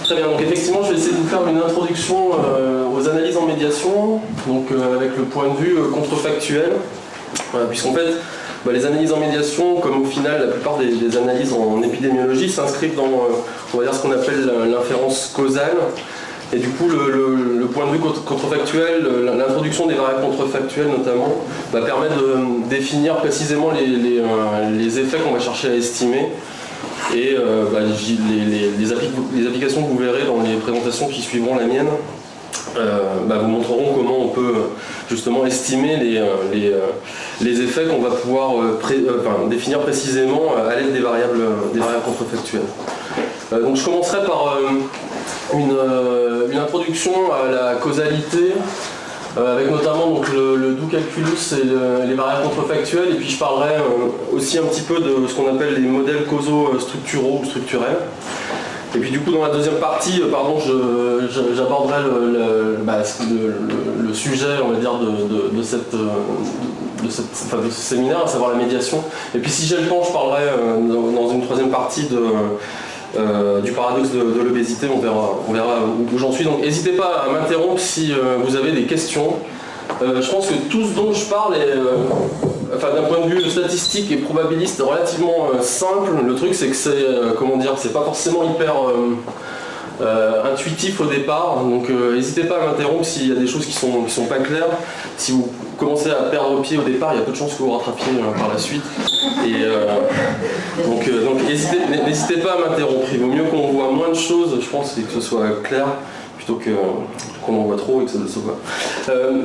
Très bien, donc effectivement je vais essayer de vous faire une introduction aux analyses en médiation, donc avec le point de vue contrefactuel, puisqu'en fait les analyses en médiation, comme au final la plupart des analyses en épidémiologie, s'inscrivent dans on va dire ce qu'on appelle l'inférence causale. Et du coup, le point de vue contrefactuel, l'introduction des variables contrefactuelles notamment, va permettre de définir précisément les effets qu'on va chercher à estimer. Et les applications que vous verrez dans les présentations qui suivront la mienne vous montreront comment on peut justement estimer les effets qu'on va pouvoir définir précisément à l'aide des variables contrefactuelles. Donc je commencerai par une introduction à la causalité, avec notamment donc, le doux calculus et les variables contrefactuelles, et puis je parlerai aussi un petit peu de ce qu'on appelle les modèles causaux structuraux ou structurels. Et puis du coup dans la deuxième partie, j'aborderai le sujet, on va dire, de ce séminaire, à savoir la médiation. Et puis si j'ai le temps, je parlerai dans une troisième partie du paradoxe de l'obésité, on verra où j'en suis. Donc n'hésitez pas à m'interrompre si vous avez des questions. Je pense que tout ce dont je parle est, d'un point de vue statistique et probabiliste, relativement simple. Le truc c'est que c'est pas forcément hyper intuitif au départ, donc n'hésitez pas à m'interrompre s'il y a des choses qui sont pas claires. Si vous commencez à perdre pied au départ, il y a peu de chances que vous rattrapiez par la suite. Et donc n'hésitez pas à m'interrompre. Il vaut mieux qu'on voit moins de choses, je pense, et que ce soit clair, plutôt qu'on en voit trop et que ça ne se voit.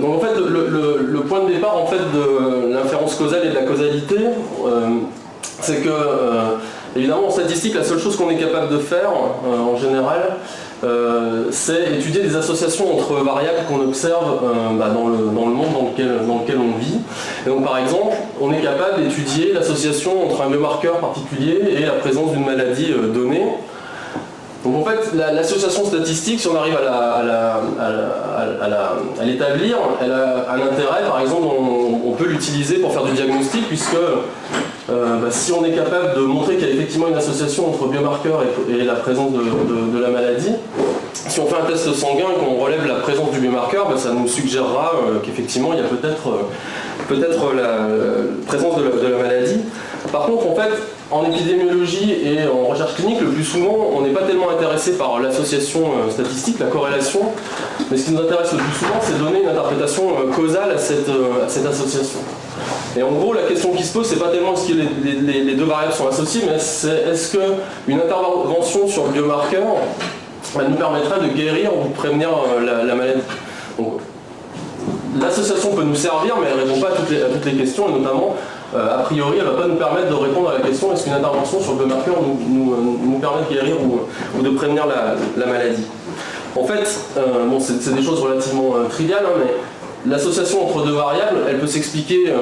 Donc en fait, le point de départ en fait, de l'inférence causale et de la causalité, c'est que évidemment en statistique, la seule chose qu'on est capable de faire en général, c'est étudier des associations entre variables qu'on observe dans le monde dans lequel on vit. Et donc par exemple, on est capable d'étudier l'association entre un biomarqueur particulier et la présence d'une maladie donnée. Donc en fait, l'association statistique, si on arrive à l'établir, elle a un intérêt, par exemple, on peut l'utiliser pour faire du diagnostic, puisque si on est capable de montrer qu'il y a effectivement une association entre biomarqueur et la présence de la maladie, si on fait un test sanguin et qu'on relève la présence du biomarqueur, ça nous suggérera qu'effectivement il y a peut-être la présence de la maladie. Par contre, en fait, en épidémiologie et en recherche clinique, le plus souvent, on n'est pas tellement intéressé par l'association statistique, la corrélation, mais ce qui nous intéresse le plus souvent, c'est de donner une interprétation causale à cette association. Et en gros, la question qui se pose, c'est pas tellement est-ce que les deux variables sont associées, mais c'est est-ce qu'une intervention sur le biomarqueur nous permettrait de guérir ou de prévenir la maladie. Donc, l'association peut nous servir, mais elle ne répond pas à toutes les questions, et notamment, a priori, elle ne va pas nous permettre de répondre à la question est-ce qu'une intervention sur le biomarqueur nous permet de guérir ou de prévenir la maladie. En fait, c'est des choses relativement triviales, mais l'association entre deux variables, elle peut s'expliquer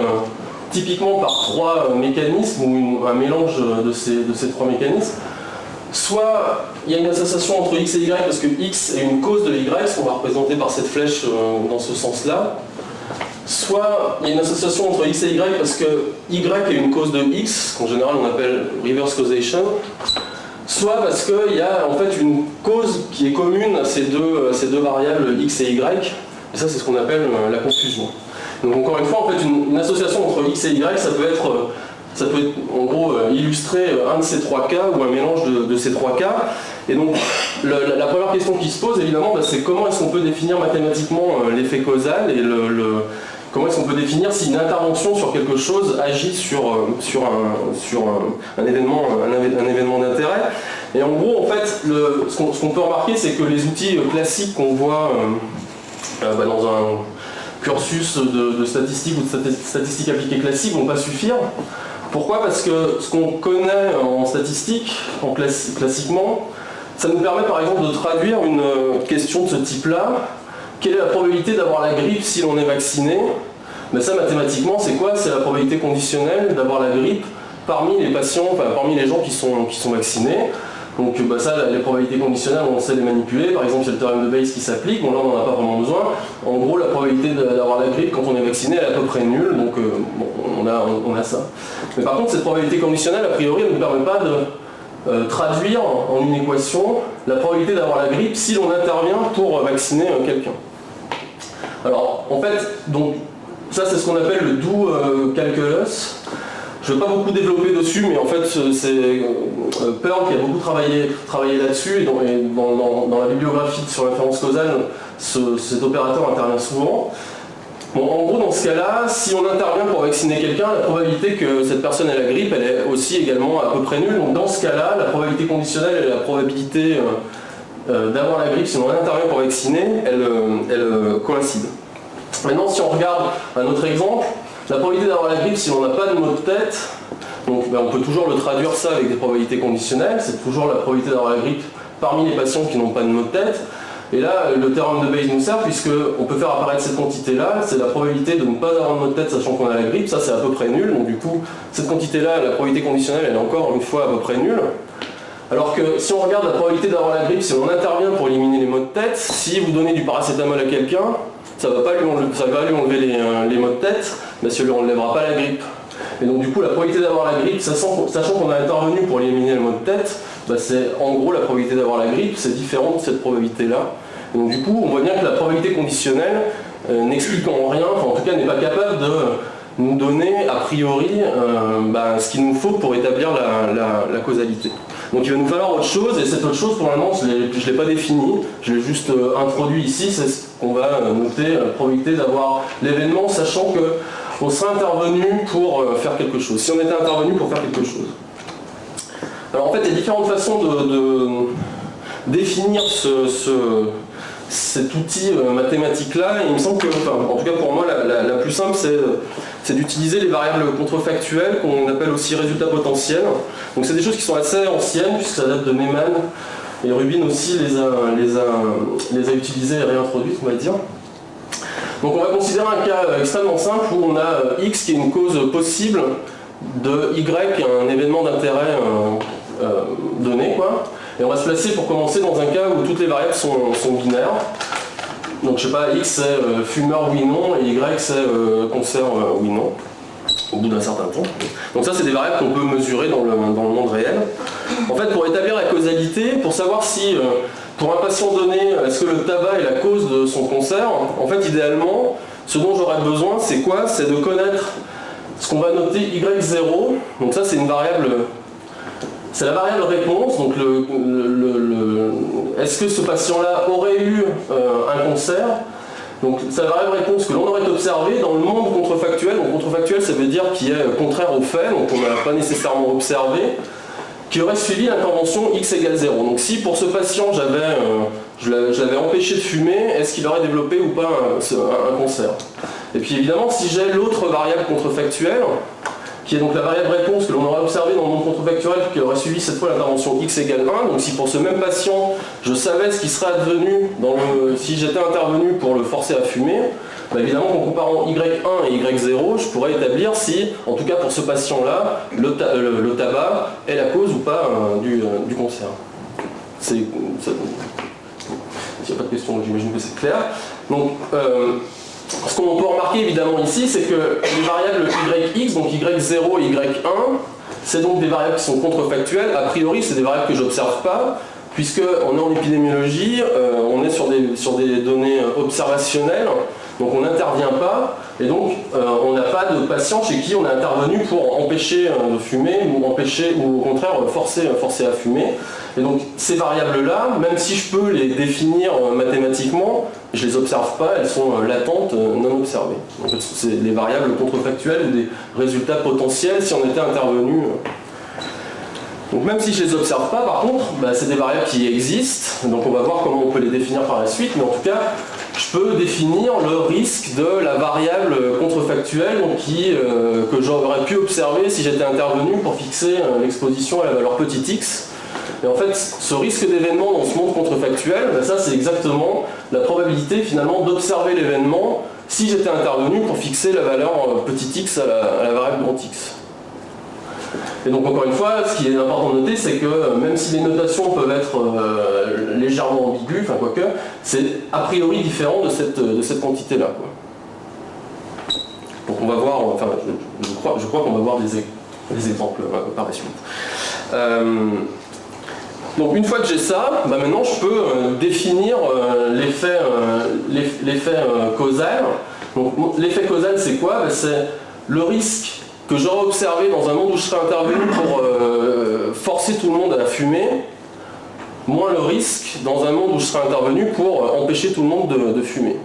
typiquement par trois mécanismes ou un mélange de ces trois mécanismes. Soit il y a une association entre x et y parce que x est une cause de y, ce qu'on va représenter par cette flèche dans ce sens-là. Soit il y a une association entre x et y parce que y est une cause de x, qu'en général on appelle reverse causation. Soit parce qu'il y a en fait une cause qui est commune à ces deux variables x et y. Et ça c'est ce qu'on appelle la confusion. Donc encore une fois, en fait, une association entre x et y, ça peut être en gros illustrer un de ces trois cas ou un mélange de ces trois cas. Et donc la première question qui se pose évidemment, c'est comment est-ce qu'on peut définir mathématiquement l'effet causal et comment est-ce qu'on peut définir si une intervention sur quelque chose agit sur un événement d'intérêt. Et en gros, en fait, ce qu'on peut remarquer, c'est que les outils classiques qu'on voit dans un cursus de statistique ou de statistique appliquée classique ne vont pas suffire. Pourquoi ? Parce que ce qu'on connaît en statistique, classiquement, ça nous permet par exemple de traduire une question de ce type-là. Quelle est la probabilité d'avoir la grippe si l'on est vacciné ? Ça mathématiquement, c'est quoi ? C'est la probabilité conditionnelle d'avoir la grippe parmi les patients, parmi les gens qui sont vaccinés. Donc ça, les probabilités conditionnelles, on sait les manipuler. Par exemple, il y a le théorème de Bayes qui s'applique. Bon là, on n'en a pas vraiment besoin. En gros, la probabilité d'avoir la grippe quand on est vacciné, elle est à peu près nulle. Donc on a ça. Mais par contre, cette probabilité conditionnelle, a priori, elle ne nous permet pas traduire en une équation la probabilité d'avoir la grippe si l'on intervient pour vacciner quelqu'un. Alors, en fait, donc, ça c'est ce qu'on appelle le do calculus. Je ne vais pas beaucoup développer dessus, mais en fait, c'est Pearl qui a beaucoup travaillé là-dessus, et dans la bibliographie sur l'inférence causale, cet opérateur intervient souvent. Bon, en gros, dans ce cas-là, si on intervient pour vacciner quelqu'un, la probabilité que cette personne ait la grippe, elle est aussi également à peu près nulle. Donc dans ce cas-là, la probabilité conditionnelle et la probabilité d'avoir la grippe, si on intervient pour vacciner, elles coïncident. Maintenant, si on regarde un autre exemple, la probabilité d'avoir la grippe, si on n'a pas de maux de tête, donc, on peut toujours le traduire ça avec des probabilités conditionnelles, c'est toujours la probabilité d'avoir la grippe parmi les patients qui n'ont pas de maux de tête. Et là, le théorème de Bayes nous sert puisqu'on peut faire apparaître cette quantité-là, c'est la probabilité de ne pas avoir de maux de tête sachant qu'on a la grippe, ça c'est à peu près nul, donc du coup, cette quantité-là, la probabilité conditionnelle, elle est encore une fois à peu près nulle. Alors que si on regarde la probabilité d'avoir la grippe, si on intervient pour éliminer les maux de tête, si vous donnez du paracétamol à quelqu'un, ça va lui enlever les maux de tête, mais ça ne lui enlèvera pas la grippe. Et donc du coup, la probabilité d'avoir la grippe, sachant qu'on a intervenu pour éliminer le maux de tête, c'est en gros la probabilité d'avoir la grippe, c'est différent de cette probabilité-là. Donc du coup, on voit bien que la probabilité conditionnelle n'explique en rien, enfin en tout cas n'est pas capable de nous donner a priori ce qu'il nous faut pour établir la causalité. Donc il va nous falloir autre chose, et cette autre chose pour le moment je ne l'ai pas définie, je l'ai juste introduit ici, c'est ce qu'on va noter, la probabilité d'avoir l'événement, sachant qu'on serait intervenu pour faire quelque chose, si on était intervenu pour faire quelque chose. Alors en fait il y a différentes façons de définir cet outil mathématique-là, et il me semble que, en tout cas pour moi, la plus simple, c'est d'utiliser les variables contrefactuelles, qu'on appelle aussi résultats potentiels. Donc c'est des choses qui sont assez anciennes, puisque ça date de Neyman, et Rubin aussi les a utilisées et réintroduites, on va dire. Donc on va considérer un cas extrêmement simple, où on a x qui est une cause possible de y, un événement d'intérêt donné, quoi. Et on va se placer pour commencer dans un cas où toutes les variables sont binaires. Donc je sais pas, x c'est fumeur oui non, et y c'est concert oui non, au bout d'un certain temps. Donc ça c'est des variables qu'on peut mesurer dans le monde réel. En fait, pour établir la causalité, pour savoir si pour un patient donné, est-ce que le tabac est la cause de son concert, en fait idéalement, ce dont j'aurais besoin c'est quoi? C'est de connaître ce qu'on va noter y0, donc ça c'est une variable. C'est la variable réponse, donc est-ce que ce patient-là aurait eu un concert? Donc c'est la variable réponse que l'on aurait observée dans le monde contrefactuel. Donc contrefactuel, ça veut dire qui est contraire au fait, donc on n'a pas nécessairement observé, qui aurait suivi l'intervention x égale 0. Donc si pour ce patient je l'avais empêché de fumer, est-ce qu'il aurait développé ou pas un concert? Et puis évidemment, si j'ai l'autre variable contrefactuelle, qui est donc la variable réponse que l'on aurait observée dans le monde contrefactuel, qui aurait suivi cette fois l'intervention x égale 1. Donc si pour ce même patient, je savais ce qui serait advenu si j'étais intervenu pour le forcer à fumer, évidemment qu'en comparant y1 et y0, je pourrais établir si, en tout cas pour ce patient-là, le tabac est la cause ou pas du concert. S'il n'y a pas de questions, j'imagine que c'est clair. Donc, ce qu'on peut remarquer évidemment ici, c'est que les variables yx, donc y0 et y1, c'est donc des variables qui sont contrefactuelles. A priori, c'est des variables que je n'observe pas, puisqu'on est en épidémiologie, on est sur des données observationnelles, donc on n'intervient pas, et donc on n'a pas de patient chez qui on est intervenu pour empêcher de fumer, ou au contraire forcer à fumer. Et donc ces variables-là, même si je peux les définir mathématiquement, je ne les observe pas, elles sont latentes, non observées. Donc c'est les variables contrefactuelles ou des résultats potentiels si on était intervenu. Donc même si je ne les observe pas, par contre, c'est des variables qui existent, donc on va voir comment on peut les définir par la suite, mais en tout cas, je peux définir le risque de la variable contrefactuelle que j'aurais pu observer si j'étais intervenu pour fixer l'exposition à la valeur petit x. Et en fait, ce risque d'événement dans ce monde contrefactuel, ça c'est exactement la probabilité finalement d'observer l'événement si j'étais intervenu pour fixer la valeur petit x à la variable grand x. Et donc encore une fois, ce qui est important de noter, c'est que même si les notations peuvent être légèrement ambiguës, enfin quoique, c'est a priori différent de cette quantité-là. Donc on va voir, enfin je crois qu'on va voir des exemples par la suite. Donc une fois que j'ai ça, bah maintenant je peux définir l'effet causal. Donc l'effet causal c'est quoi? Bah, c'est le risque que j'aurais observé dans un monde où je serais intervenu pour forcer tout le monde à fumer, moins le risque dans un monde où je serais intervenu pour empêcher tout le monde de fumer.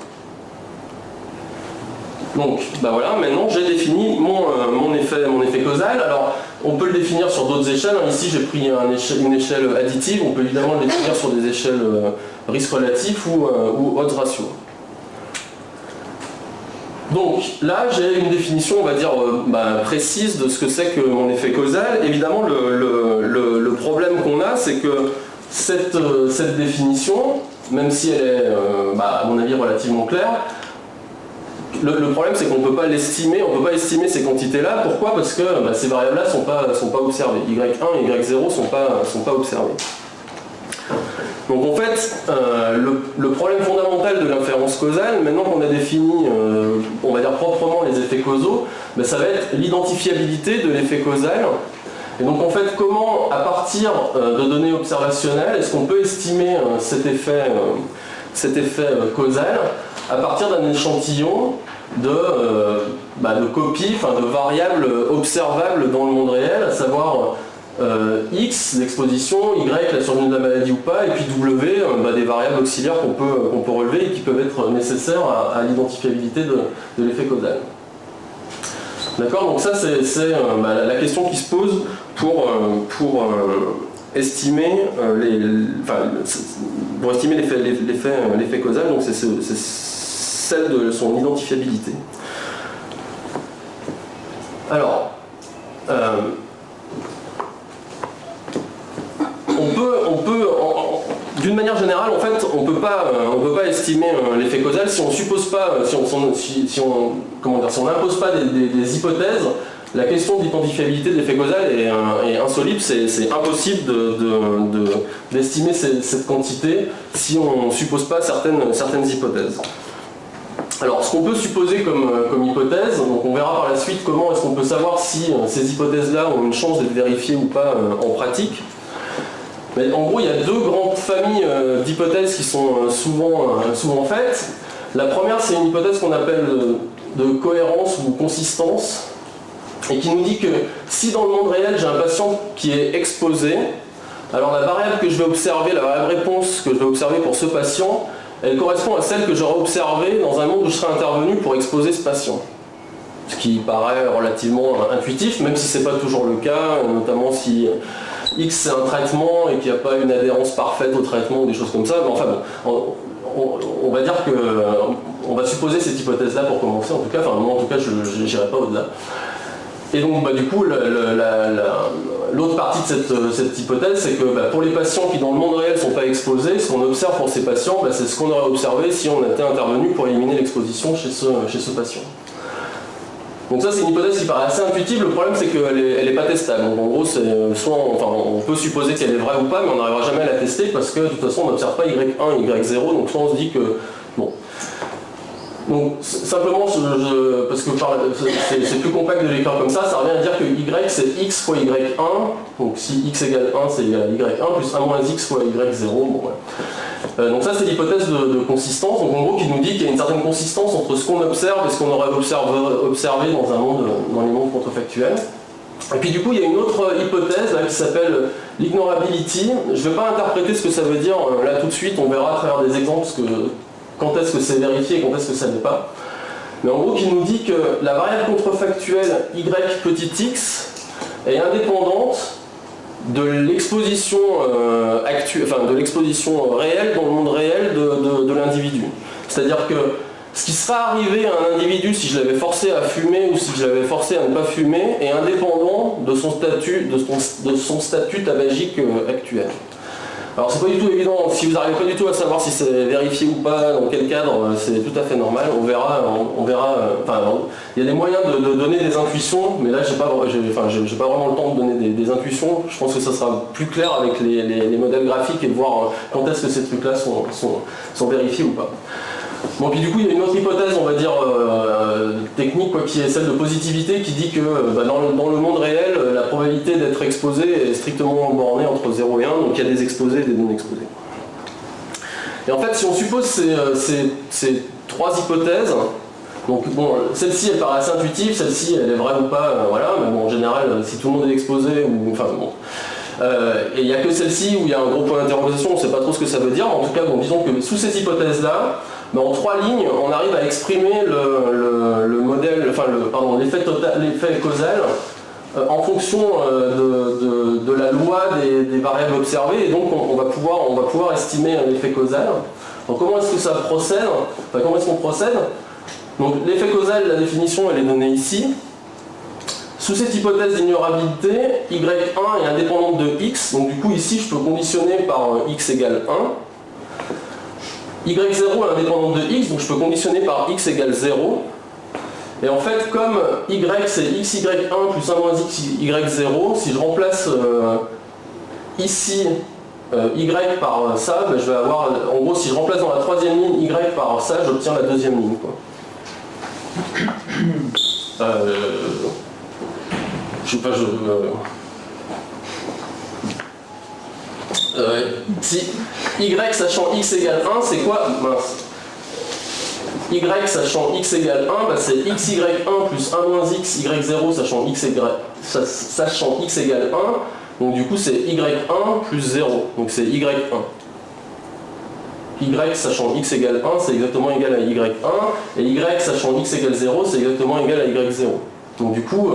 Donc bah voilà, maintenant j'ai défini mon effet causal. Alors on peut le définir sur d'autres échelles. Ici j'ai pris une échelle additive, on peut évidemment le définir sur des échelles risque relatif ou odds ratio. Donc là j'ai une définition, on va dire, précise de ce que c'est que mon effet causal. Évidemment le problème qu'on a, c'est que cette définition, même si elle est à mon avis relativement claire, le problème c'est qu'on ne peut pas l'estimer, on ne peut pas estimer ces quantités-là. Pourquoi? Parce que ces variables-là ne sont pas observées. Y1 et Y0 ne sont pas observées. Donc en fait, le problème fondamental de l'inférence causale, maintenant qu'on a défini, on va dire proprement les effets causaux, ça va être l'identifiabilité de l'effet causal. Et donc en fait, comment, à partir de données observationnelles, est-ce qu'on peut estimer cet effet causal à partir d'un échantillon de copies, de variables observables dans le monde réel, à savoir X, l'exposition, Y, la survenue de la maladie ou pas, et puis W, des variables auxiliaires qu'on peut relever et qui peuvent être nécessaires à l'identifiabilité de l'effet causal. D'accord? Donc ça c'est la question qui se pose pour estimer l'effet causal, donc c'est celle de son identifiabilité. Alors, d'une manière générale, en fait, on peut pas estimer l'effet causal si on suppose pas, si on n'impose pas des hypothèses. La question d'identifiabilité de l'effet causal est insoluble, c'est impossible d'estimer cette quantité si on ne suppose pas certaines hypothèses. Alors, ce qu'on peut supposer comme hypothèse, donc on verra par la suite comment est-ce qu'on peut savoir si ces hypothèses-là ont une chance d'être vérifiées ou pas en pratique. Mais en gros, il y a deux grandes familles d'hypothèses qui sont souvent faites. La première, c'est une hypothèse qu'on appelle de cohérence ou consistance, et qui nous dit que si dans le monde réel, j'ai un patient qui est exposé, alors la variable que je vais observer, la variable réponse que je vais observer pour ce patient, elle correspond à celle que j'aurais observée dans un monde où je serais intervenu pour exposer ce patient. Ce qui paraît relativement intuitif, même si ce n'est pas toujours le cas, notamment si X c'est un traitement et qu'il n'y a pas une adhérence parfaite au traitement ou des choses comme ça. Mais enfin bon, on va dire que on va supposer cette hypothèse-là pour commencer, en tout cas. Enfin, moi en tout cas, je n'irai pas au-delà. Et donc du coup, l'autre partie de cette hypothèse, c'est que pour les patients qui dans le monde réel ne sont pas exposés, ce qu'on observe pour ces patients, c'est ce qu'on aurait observé si on était intervenu pour éliminer l'exposition chez ce patient. Donc ça c'est une hypothèse qui paraît assez intuitive, le problème c'est qu'elle n'est pas testable. Donc en gros, on peut supposer qu'elle est vraie ou pas, mais on n'arrivera jamais à la tester parce que de toute façon on n'observe pas Y1 et Y0, donc soit on se dit que... Bon. Donc simplement, parce que c'est plus compact de l'écrire comme ça revient à dire que Y c'est X fois Y1, donc si X égale 1 c'est égal à Y1 plus 1 moins X fois Y0, bon voilà. Donc ça c'est l'hypothèse de consistance, donc en gros qui nous dit qu'il y a une certaine consistance entre ce qu'on observe et ce qu'on aurait observé dans les mondes contrefactuels. Et puis du coup il y a une autre hypothèse là, qui s'appelle l'ignorability. Je ne vais pas interpréter ce que ça veut dire là tout de suite, on verra à travers des exemples quand est-ce que c'est vérifié et quand est-ce que ça n'est pas. Mais en gros qui nous dit que la variable contrefactuelle y petit x est indépendante de l'exposition de l'exposition réelle dans le monde réel de l'individu. C'est-à-dire que ce qui serait arrivé à un individu si je l'avais forcé à fumer ou si je l'avais forcé à ne pas fumer est indépendant de son statut tabagique actuel. Alors c'est pas du tout évident, si vous n'arrivez pas du tout à savoir si c'est vérifié ou pas, dans quel cadre, c'est tout à fait normal, on verra, il y a des moyens de donner des intuitions, mais là j'ai pas vraiment le temps de donner des intuitions, je pense que ça sera plus clair avec les modèles graphiques et de voir quand est-ce que ces trucs-là sont vérifiés ou pas. Bon, puis du coup, il y a une autre hypothèse, on va dire, technique, quoi, qui est celle de positivité, qui dit que dans le monde réel, la probabilité d'être exposé est strictement bornée entre 0 et 1, donc il y a des exposés et des non exposés. Et en fait, si on suppose ces trois hypothèses, donc bon, celle-ci elle paraît assez intuitive, celle-ci elle est vraie ou pas, voilà, mais bon, en général, si tout le monde est exposé, ou enfin bon. Et il n'y a que celle-ci où il y a un gros point d'interrogation, on ne sait pas trop ce que ça veut dire, mais en tout cas, bon, disons que sous ces hypothèses-là, en 3 lignes, on arrive à exprimer le modèle, enfin l'effet causal en fonction de la loi des variables observées, et donc on va pouvoir estimer l'effet causal. Donc comment est-ce que ça procède? Enfin, comment est-ce qu'on procède? Donc l'effet causal, la définition, elle est donnée ici. Sous cette hypothèse d'ignorabilité, y1 est indépendante de x, donc du coup ici je peux conditionner par x égale 1. y0 est indépendante de x, donc je peux conditionner par x égale 0. Et en fait, comme y c'est xy1 plus 1 moins xy0, si je remplace ici y par ça, je vais avoir, en gros, si je remplace dans la troisième ligne y par ça, j'obtiens la deuxième ligne, quoi. Je sais pas, si y sachant x égale 1, c'est quoi? Mince. Y sachant x égale 1, c'est xy1 plus 1 moins xy0 sachant x égale 1. Donc du coup c'est y1 plus 0. Donc c'est y1. Y sachant x égale 1, c'est exactement égal à y1. Et y sachant x égale 0, c'est exactement égal à y0. Donc du coup,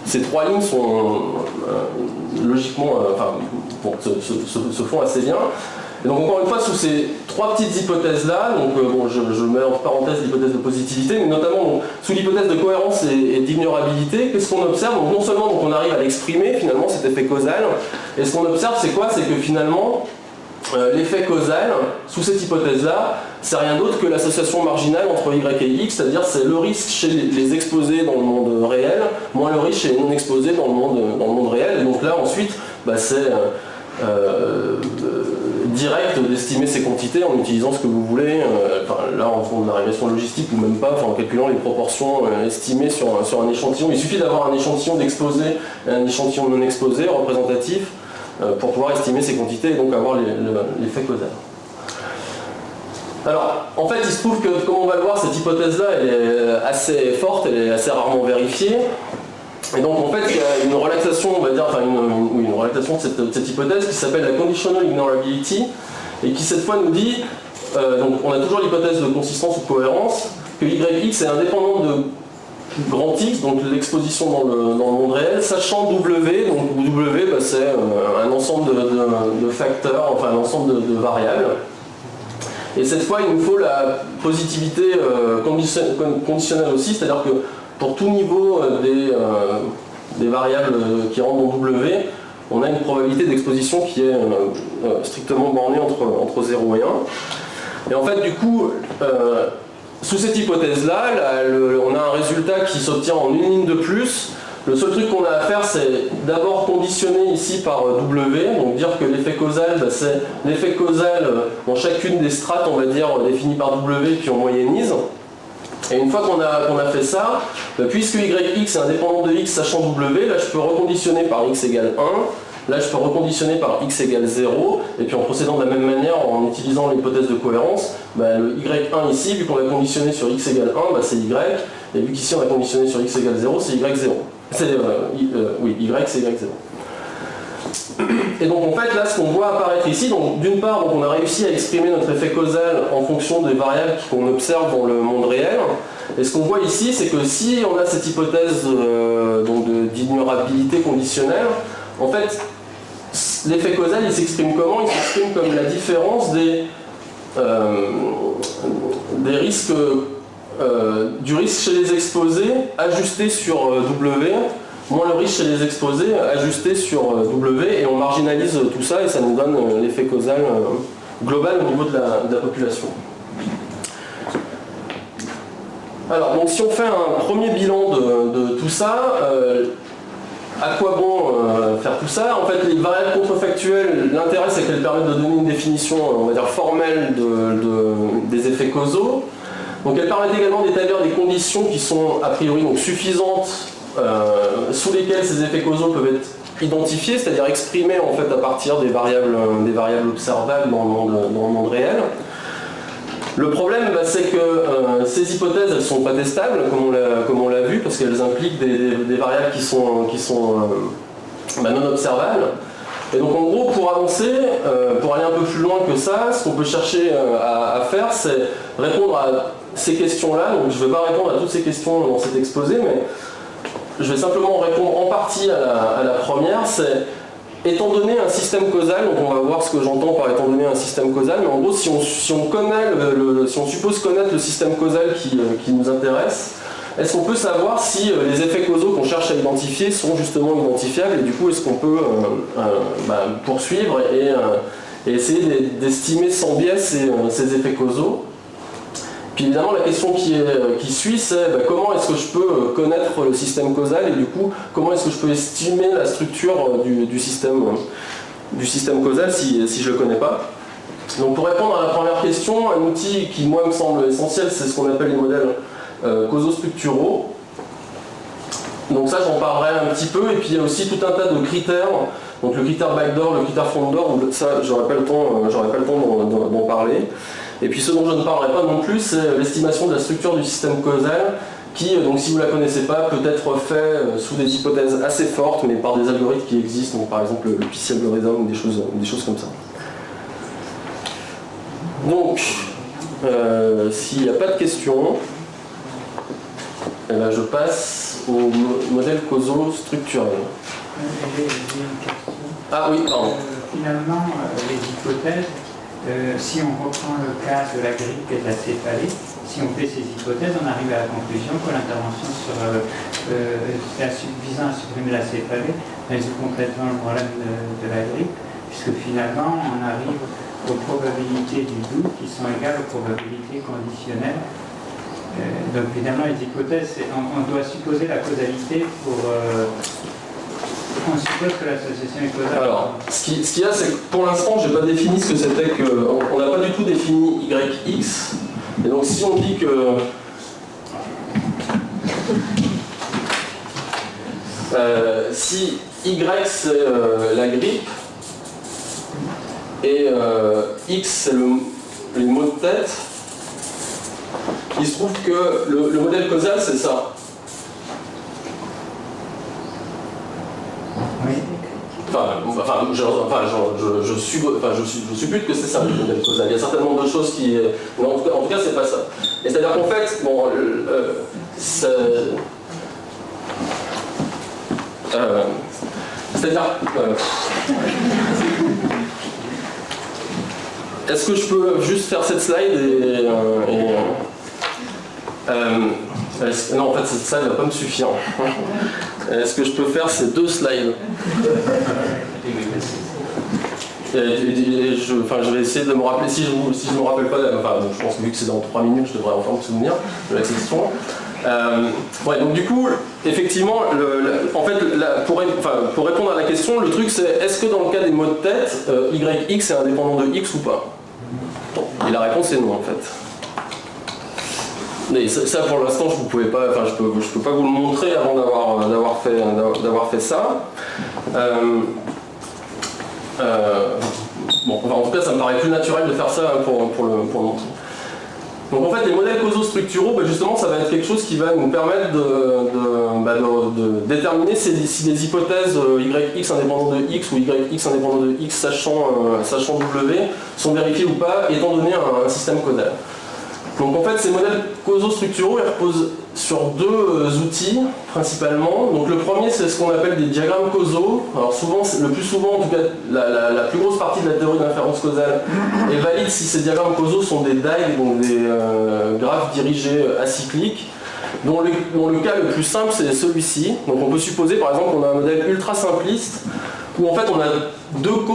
ces trois lignes sont logiquement, se font assez bien. Et donc encore une fois, sous ces trois petites hypothèses-là, donc bon, je mets entre parenthèses l'hypothèse de positivité, mais notamment donc, sous l'hypothèse de cohérence et d'ignorabilité, qu'est-ce qu'on observe? Donc non seulement donc, on arrive à l'exprimer finalement cet effet causal, et ce qu'on observe c'est quoi? C'est que finalement l'effet causal, sous cette hypothèse-là, c'est rien d'autre que l'association marginale entre y et x, c'est-à-dire c'est le risque chez les exposés dans le monde réel, moins le risque chez les non exposés dans le monde réel. Et donc là ensuite, c'est direct d'estimer ces quantités en utilisant ce que vous voulez, là en faisant de la régression logistique ou même pas, en calculant les proportions estimées sur un échantillon. Il suffit d'avoir un échantillon d'exposé et un échantillon non exposé représentatif pour pouvoir estimer ces quantités et donc avoir l'effet causal. Alors, en fait, il se trouve que, comme on va le voir, cette hypothèse-là, elle est assez forte, elle est assez rarement vérifiée. Et donc, en fait, il y a une relaxation, on va dire, une relaxation de cette hypothèse qui s'appelle la conditional ignorability, et qui, cette fois, nous dit, donc, on a toujours l'hypothèse de consistance ou cohérence, que yx est indépendante de grand X, donc l'exposition dans le monde réel, sachant W, donc W c'est un ensemble de facteurs, enfin un ensemble de variables. Et cette fois il nous faut la positivité conditionnelle aussi, c'est-à-dire que pour tout niveau des variables qui rentrent dans W, on a une probabilité d'exposition qui est strictement bornée entre 0 et 1. Et en fait du coup, sous cette hypothèse-là, on a un résultat qui s'obtient en une ligne de plus. Le seul truc qu'on a à faire, c'est d'abord conditionner ici par W, donc dire que l'effet causal, c'est l'effet causal dans chacune des strates, on va dire, définies par W, puis on moyennise. Et une fois qu'on a fait ça, puisque YX est indépendant de X sachant W, là je peux reconditionner par X égale 1. Là, je peux reconditionner par x égale 0, et puis en procédant de la même manière, en utilisant l'hypothèse de cohérence, le y1 ici, vu qu'on l'a conditionné sur x égale 1, c'est y, et vu qu'ici on l'a conditionné sur x égale 0, c'est y0. Oui, y c'est y0. Et donc en fait, là, ce qu'on voit apparaître ici, donc d'une part, on a réussi à exprimer notre effet causal en fonction des variables qu'on observe dans le monde réel, et ce qu'on voit ici, c'est que si on a cette hypothèse d'ignorabilité conditionnelle, en fait, l'effet causal, il s'exprime comment? Il s'exprime comme la différence des risques, du risque chez les exposés ajusté sur W, moins le risque chez les exposés ajusté sur W, et on marginalise tout ça et ça nous donne l'effet causal global au niveau de la population. Alors, donc si on fait un premier bilan de tout ça, à quoi bon faire tout ça? En fait, les variables contrefactuelles, l'intérêt c'est qu'elles permettent de donner une définition, on va dire, formelle des effets causaux. Donc elles permettent également d'établir des conditions qui sont a priori donc, suffisantes sous lesquelles ces effets causaux peuvent être identifiés, c'est-à-dire exprimés en fait à partir des variables observables dans le monde réel. Le problème, c'est que ces hypothèses, elles ne sont pas testables, comme on l'a vu, parce qu'elles impliquent des variables qui sont non observables. Et donc en gros, pour avancer, pour aller un peu plus loin que ça, ce qu'on peut chercher à faire, c'est répondre à ces questions-là. Donc je ne vais pas répondre à toutes ces questions dans cet exposé, mais je vais simplement répondre en partie à la première, c'est étant donné un système causal, donc on va voir ce que j'entends par étant donné un système causal, mais en gros si on suppose connaître le système causal qui nous intéresse, est-ce qu'on peut savoir si les effets causaux qu'on cherche à identifier sont justement identifiables et du coup est-ce qu'on peut poursuivre et essayer d'estimer sans biais ces effets causaux. Puis évidemment la question qui suit c'est comment est-ce que je peux connaître le système causal et du coup comment est-ce que je peux estimer la structure du système causal si je ne le connais pas. Donc pour répondre à la première question, un outil qui moi me semble essentiel c'est ce qu'on appelle les modèles causaux structuraux. Donc ça j'en parlerai un petit peu et puis il y a aussi tout un tas de critères, donc le critère backdoor, le critère frontdoor, ça j'aurai pas le temps d'en parler. Et puis ce dont je ne parlerai pas non plus, c'est l'estimation de la structure du système causal qui, donc si vous ne la connaissez pas, peut être fait sous des hypothèses assez fortes, mais par des algorithmes qui existent, donc par exemple le Pi-algorithm ou des choses comme ça. Donc, s'il n'y a pas de questions, eh ben, je passe au modèle causaux structurel. Ah oui, pardon. Finalement, les hypothèses, si on reprend le cas de la grippe et de la céphalée, si on fait ces hypothèses, on arrive à la conclusion que l'intervention visant à supprimer la céphalée résout complètement le problème de la grippe, puisque finalement on arrive aux probabilités du doute qui sont égales aux probabilités conditionnelles. Donc évidemment les hypothèses, on doit supposer la causalité pour... on suppose que l'association est causale. Alors, ce qu'il y a, c'est que pour l'instant, je n'ai pas défini ce que c'était que... On n'a pas du tout défini YX. Et donc si on dit que... si Y c'est la grippe, et X c'est le mot de tête, il se trouve que le modèle causal c'est ça. Oui. Je suppute que c'est ça le modèle causal. Il y a certainement d'autres choses qui... Mais en tout cas c'est pas ça. Et c'est-à-dire qu'en fait, bon, est-ce que je peux juste faire cette slide non, en fait, cette slide ne va pas me suffire. Est-ce que je peux faire ces deux slides? Je vais essayer de me rappeler, si je ne me rappelle pas, je pense que vu que c'est dans 3 minutes, je devrais enfin me souvenir de la question. Donc du coup, effectivement, pour répondre à la question, le truc c'est, est-ce que dans le cas des mots de tête, YX est indépendant de X ou pas? Et la réponse est non en fait. Mais ça pour l'instant je peux pas vous le montrer avant d'avoir fait ça. En tout cas ça me paraît plus naturel de faire ça pour le montrer. Donc en fait les modèles causaux structuraux, justement ça va être quelque chose qui va nous permettre de déterminer si des hypothèses YX indépendant de X ou YX indépendant de X sachant W sont vérifiées ou pas étant donné un système causal. Donc en fait ces modèles causaux structuraux ils reposent sur deux outils principalement. Donc le premier c'est ce qu'on appelle des diagrammes causaux. Alors le plus souvent en tout cas la plus grosse partie de la théorie d'inférence causale est valide si ces diagrammes causaux sont des DAG, donc des graphes dirigés acycliques, dont le cas le plus simple c'est celui-ci. Donc on peut supposer par exemple qu'on a un modèle ultra simpliste où en fait on a deux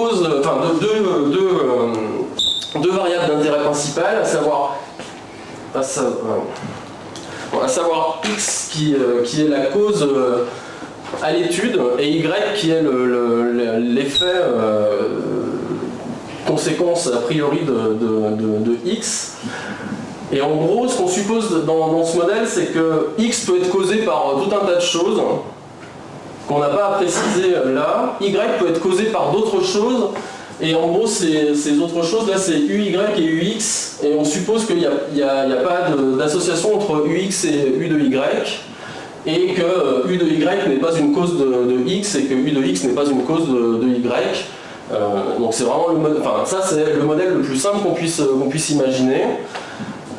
variables d'intérêt principal, à savoir X qui est la cause à l'étude et Y qui est l'effet conséquence a priori de X. Et en gros, ce qu'on suppose dans ce modèle, c'est que X peut être causé par tout un tas de choses qu'on n'a pas à préciser là. Y peut être causé par d'autres choses. Et en gros, ces autres choses, là, c'est UY et UX. Et on suppose qu'il n'y a pas d'association entre UX et U de Y. Et que U de Y n'est pas une cause de X et que U de X n'est pas une cause de Y. Donc c'est vraiment ça c'est le modèle le plus simple qu'on puisse imaginer.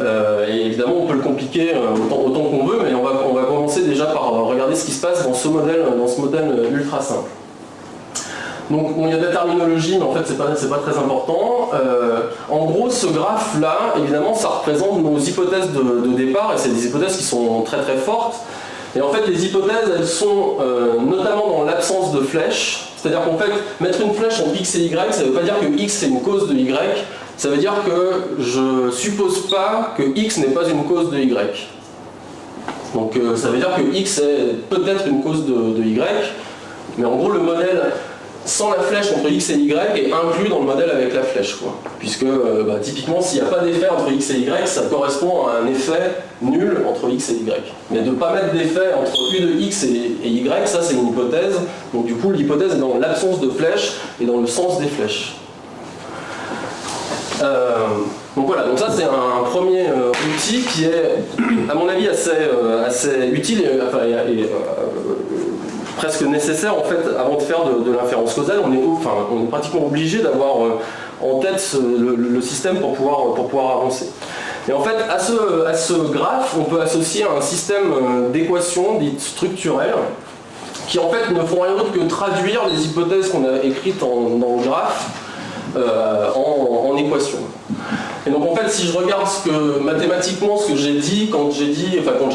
Et évidemment on peut le compliquer autant qu'on veut, mais on va commencer déjà par regarder ce qui se passe dans ce modèle ultra simple. Donc il y a de la terminologie, mais en fait c'est pas très important. En gros, ce graphe là, évidemment, ça représente nos hypothèses de départ, et c'est des hypothèses qui sont très très fortes. Et en fait, les hypothèses, elles sont notamment dans l'absence de flèche. C'est-à-dire qu'en fait, mettre une flèche entre X et Y, ça ne veut pas dire que X est une cause de Y, ça veut dire que je suppose pas que X n'est pas une cause de Y. Donc ça veut dire que X est peut-être une cause de Y, mais en gros le modèle sans la flèche entre X et Y est inclus dans le modèle avec la flèche, quoi. Puisque typiquement s'il n'y a pas d'effet entre X et Y, ça correspond à un effet nul entre X et Y. Mais de ne pas mettre d'effet entre U de X et Y, ça c'est une hypothèse. Donc du coup l'hypothèse est dans l'absence de flèche et dans le sens des flèches. Donc voilà, donc ça c'est un premier outil qui est à mon avis assez utile et presque nécessaire en fait avant de faire de l'inférence causale. On est pratiquement obligé d'avoir en tête le système pour pouvoir avancer. Et en fait à ce graphe on peut associer un système d'équations dites structurelles qui en fait ne font rien d'autre que traduire les hypothèses qu'on a écrites dans le graphe en équations. Et donc en fait si je regarde mathématiquement ce que j'ai dit quand j'ai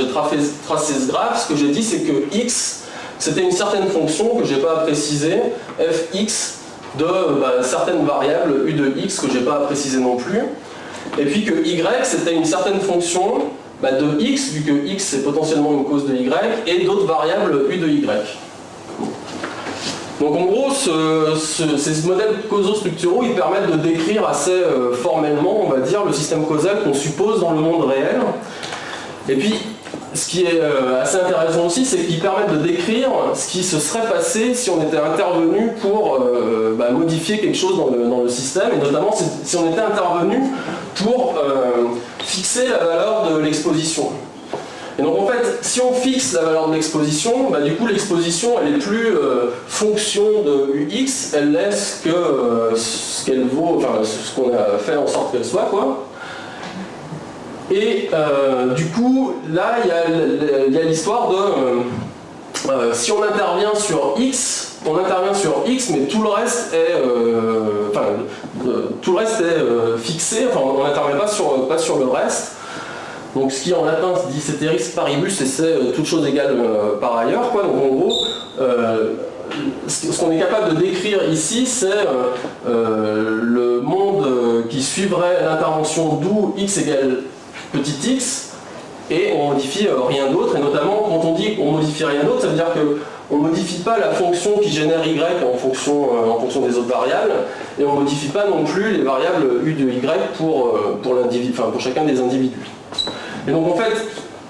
tracé ce graphe, ce que j'ai dit c'est que X c'était une certaine fonction que j'ai pas à préciser, fx de certaines variables u de x que j'ai pas à préciser non plus, et puis que y c'était une certaine fonction de x, vu que x c'est potentiellement une cause de y, et d'autres variables u de y. Donc en gros, ces modèles causaux-structuraux, ils permettent de décrire assez formellement, on va dire, le système causal qu'on suppose dans le monde réel. Et puis, ce qui est assez intéressant aussi, c'est qu'ils permettent de décrire ce qui se serait passé si on était intervenu pour modifier quelque chose dans le système, et notamment si on était intervenu pour fixer la valeur de l'exposition. Et donc en fait, si on fixe la valeur de l'exposition, du coup l'exposition elle est plus fonction de ux, elle laisse que ce qu'elle vaut, ce qu'on a fait en sorte qu'elle soit, quoi. Et du coup, là, il y a l'histoire de si on intervient sur X, on intervient sur X, mais tout le reste est, fixé, on n'intervient pas sur le reste. Donc ce qui en latin se dit ceteris paribus, et c'est toute chose égale par ailleurs, quoi. Donc en gros, ce qu'on est capable de décrire ici, c'est le monde qui suivrait l'intervention d'où X égale petit x, et on modifie rien d'autre, et notamment quand on dit qu'on modifie rien d'autre, ça veut dire qu'on ne modifie pas la fonction qui génère y en fonction des autres variables, et on ne modifie pas non plus les variables u de y pour chacun des individus. Et donc en fait,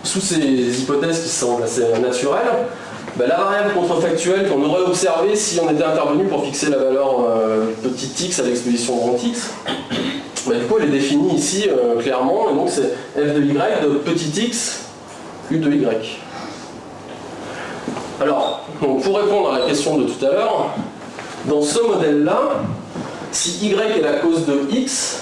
sous ces hypothèses qui semblent assez naturelles, la variable contrefactuelle qu'on aurait observée si on était intervenu pour fixer la valeur petit x à l'exposition grand x, du coup elle est définie ici clairement, et donc c'est f de y de petit x u de y. Alors, donc, pour répondre à la question de tout à l'heure, dans ce modèle-là, si y est la cause de x,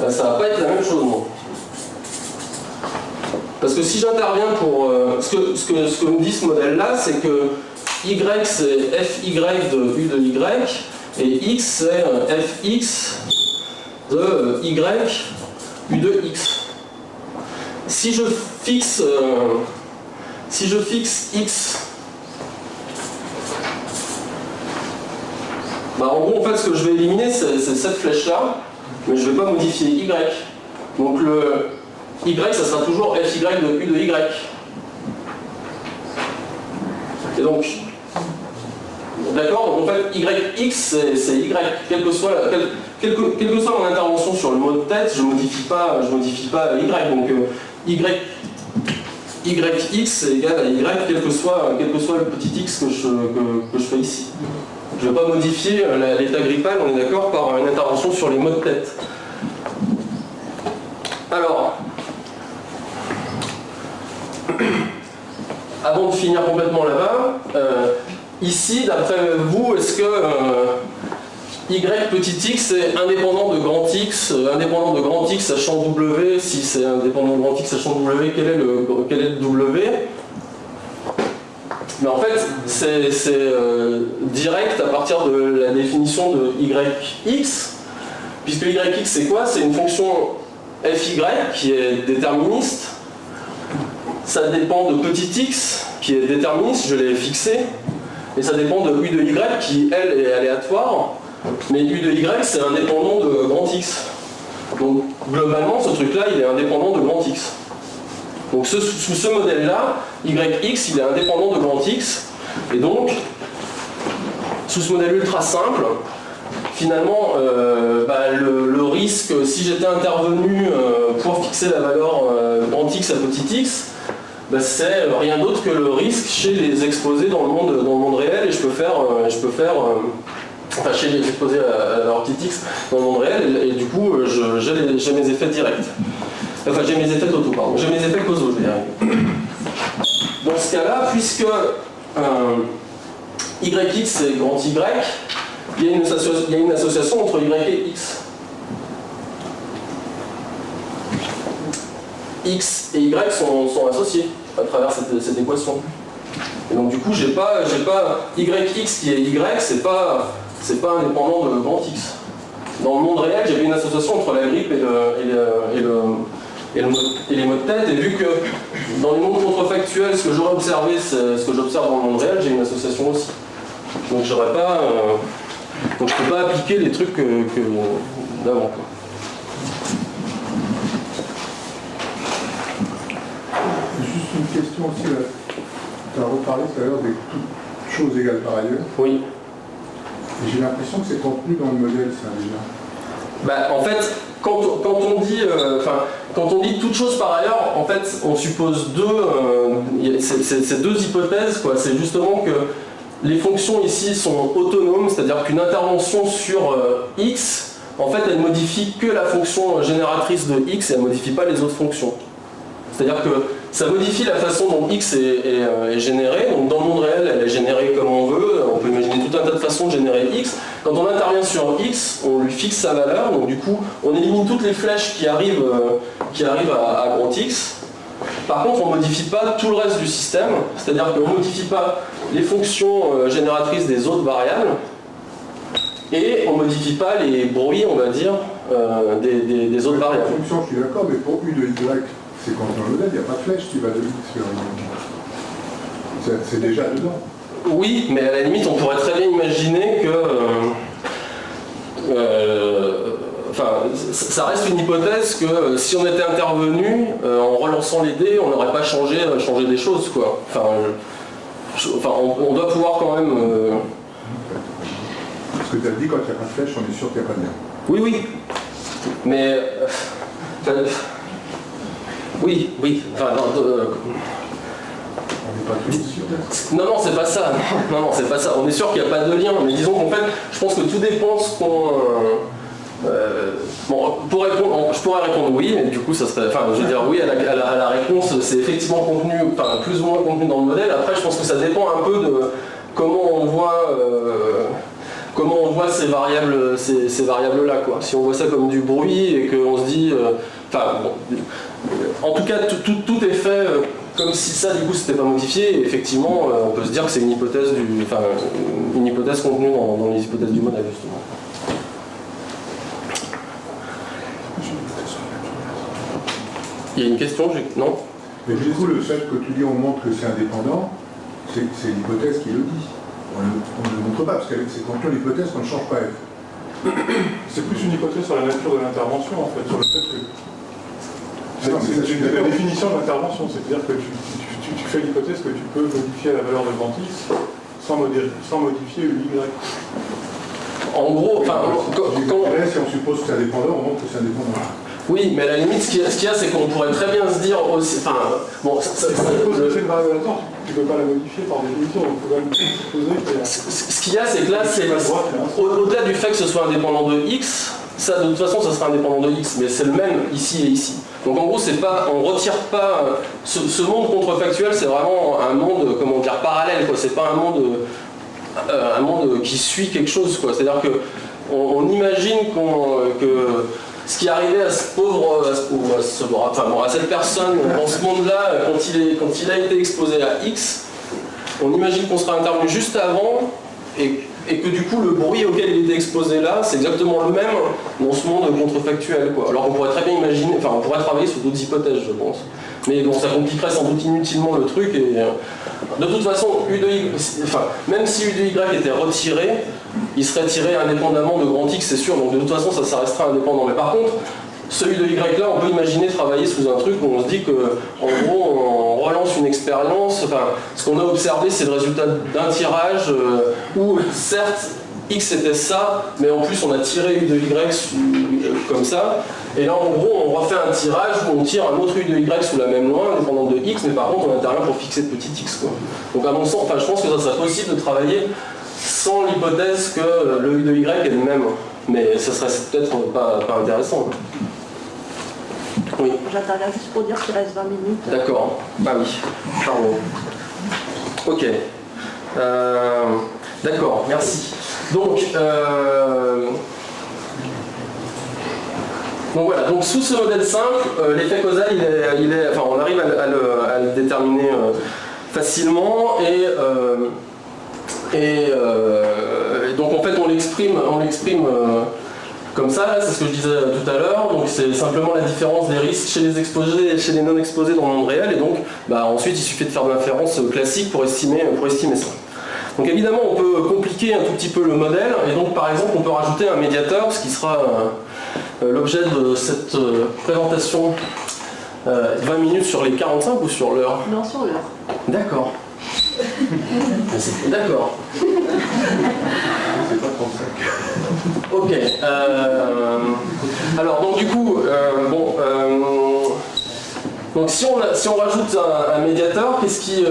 ça va pas être la même chose, non. Parce que si j'interviens pour... ce que me dit ce modèle-là, c'est que y c'est fy de u de y, et x c'est fx de y u de x. Si je fixe x, en gros en fait ce que je vais éliminer c'est cette flèche-là, mais je ne vais pas modifier y. Donc Y, ça sera toujours FY de U de Y. Et donc, d'accord, donc en fait, YX, c'est Y, quelle que soit mon intervention sur le mot de tête, je modifie pas Y, donc YX est égal à Y, quel que soit le petit x que je fais ici. Je ne vais pas modifier l'état grippal, on est d'accord, par une intervention sur les mots de tête. Alors, avant de finir complètement là-bas, ici, d'après vous, est-ce que Y petit x est indépendant de grand x sachant W? Si c'est indépendant de grand x sachant W, quel est le W? Mais en fait, c'est direct à partir de la définition de YX, puisque YX c'est quoi? C'est une fonction FY qui est déterministe. Ça dépend de petit x qui est déterministe, je l'ai fixé, et ça dépend de U de Y qui, elle, est aléatoire, mais U de Y c'est indépendant de grand X. Donc globalement, ce truc-là, il est indépendant de grand X. Donc sous ce modèle-là, YX, il est indépendant de grand X, et donc, sous ce modèle ultra simple, finalement, le risque, si j'étais intervenu pour fixer la valeur grand X à petit x, c'est rien d'autre que le risque chez les exposés dans le monde réel, et je peux faire enfin chez les exposés à leur petit x dans le monde réel, et du coup j'ai mes effets directs. Enfin j'ai mes effets totaux, pardon. J'ai mes effets causaux, je vais y arriver. Dans ce cas-là, puisque YX c'est grand Y, il y a une association entre Y et X. X et Y sont associés à travers cette équation. Et donc du coup, j'ai pas YX qui est Y, c'est pas indépendant de grand X. Dans le monde réel, j'ai une association entre la grippe et les mots de tête, et vu que dans les mondes contrefactuels, ce que j'aurais observé, c'est ce que j'observe dans le monde réel, j'ai une association aussi. Donc je peux pas appliquer les trucs d'avant. Juste une question aussi, tu as reparlé tout à l'heure des toutes choses égales par ailleurs. Oui. Et j'ai l'impression que c'est contenu dans le modèle, ça déjà. En fait, quand on dit toute chose par ailleurs, en fait, on suppose c'est deux hypothèses, quoi. C'est justement que les fonctions ici sont autonomes, c'est-à-dire qu'une intervention sur x, en fait, elle modifie que la fonction génératrice de x et elle ne modifie pas les autres fonctions. C'est-à-dire que ça modifie la façon dont x est généré. Donc dans le monde réel, elle est générée comme on veut. On peut imaginer tout un tas de façons de générer x. Quand on intervient sur x, on lui fixe sa valeur. Donc du coup, on élimine toutes les flèches qui arrivent à grand x. Par contre, on ne modifie pas tout le reste du système. C'est-à-dire qu'on ne modifie pas les fonctions génératrices des autres variables. Et on ne modifie pas les bruits, on va dire, des autres variables. La fonction, je suis d'accord, mais pour U de Y, c'est quand dans le modèle, il n'y a pas de flèche qui va de X vers Y. C'est déjà dedans. Oui, mais à la limite, on pourrait très bien imaginer que... ça reste une hypothèse que si on était intervenu, en relançant les dés, on n'aurait pas changé des choses, quoi. On doit pouvoir quand même... Parce que tu as dit, quand il n'y a pas de flèche, on est sûr qu'il n'y a pas de lien. Oui, oui. Mais... oui. Enfin, on n'est pas tous sûrs. non, c'est pas ça. Non, c'est pas ça. On est sûr qu'il n'y a pas de lien. Mais disons qu'en fait, je pense que tout dépend ce qu'on... je pourrais répondre oui, mais du coup, ça serait... Enfin, je veux dire oui à la réponse, c'est effectivement contenu, enfin, plus ou moins contenu dans le modèle. Après, je pense que ça dépend un peu de comment on voit ces variables-là, quoi. Si on voit ça comme du bruit et qu'on se dit... en tout cas, tout est fait comme si ça, du coup, c'était pas modifié. Et effectivement, on peut se dire que c'est une hypothèse contenue dans les hypothèses du modèle, justement. Il y a une question, non? Mais du coup, le fait que tu dis on montre que c'est indépendant, c'est l'hypothèse qui le dit. On ne le montre pas, parce qu'avec c'est contenu l'hypothèse qu'on ne change pas F. C'est plus une hypothèse sur la nature de l'intervention, en fait, sur le fait que Non, mais ça, C'est la définition de l'intervention, c'est-à-dire que tu fais l'hypothèse que tu peux modifier la valeur de grand X sans modifier Y. En gros, enfin, si on suppose que c'est indépendant, on montre que c'est indépendant. oui, mais à la limite, ce qu'il y a, c'est qu'on pourrait très bien se dire aussi. Enfin, bon, Ça suppose que c'est une variable aléatoire, tu ne peux pas la modifier par définition, donc il faut quand même supposer qu'il y a... Ce qu'il y a, c'est que là, au-delà du fait que ce soit indépendant de X, ça, de toute façon, ça sera indépendant de X, mais c'est le même ici et ici. Donc en gros, c'est pas, on retire pas... Ce monde contrefactuel, c'est vraiment un monde, comment dire, parallèle, quoi. C'est pas un monde qui suit quelque chose, quoi. C'est-à-dire que on imagine que ce qui est arrivé à ce pauvre, à cette personne dans ce monde-là, quand il a été exposé à X, on imagine qu'on sera intervenu juste avant et que du coup le bruit auquel il était exposé là, c'est exactement le même dans ce monde contrefactuel, quoi. Alors qu'on pourrait très bien imaginer, enfin on pourrait travailler sur d'autres hypothèses, je pense. Mais bon, ça compliquerait sans doute inutilement le truc et de toute façon, U de Y, enfin, même si U de Y était retiré, il serait tiré indépendamment de grand X, c'est sûr, donc de toute façon ça restera indépendant. Mais par contre, celui de Y là, on peut imaginer travailler sous un truc où on se dit que, en gros, on relance une expérience, enfin, ce qu'on a observé, c'est le résultat d'un tirage où, certes, X était ça, mais en plus on a tiré U de Y comme ça, et là en gros on refait un tirage où on tire un autre U de Y sous la même loi, indépendant de X, mais par contre on intervient pour fixer de petit x, quoi. Donc à mon sens, enfin, je pense que ça serait possible de travailler sans l'hypothèse que le U de Y est le même, mais ça serait peut-être pas intéressant. Oui. J'interviens juste pour dire qu'il reste 20 minutes. D'accord. Ah oui. Pardon. Ok. D'accord, merci. Donc voilà, donc sous ce modèle simple, l'effet causal, enfin, on arrive à le déterminer facilement et donc en fait on l'exprime comme ça, c'est ce que je disais tout à l'heure, donc c'est simplement la différence des risques chez les exposés et chez les non exposés dans le monde réel, et donc ensuite il suffit de faire de l'inférence classique pour estimer ça. Donc évidemment on peut compliquer un tout petit peu le modèle, et donc par exemple on peut rajouter un médiateur, ce qui sera l'objet de cette présentation. 20 minutes sur les 45 ou sur l'heure? Non, sur l'heure. D'accord. D'accord. C'est pas 35. Ok. Alors donc du coup, donc si on rajoute un médiateur, qu'est-ce qui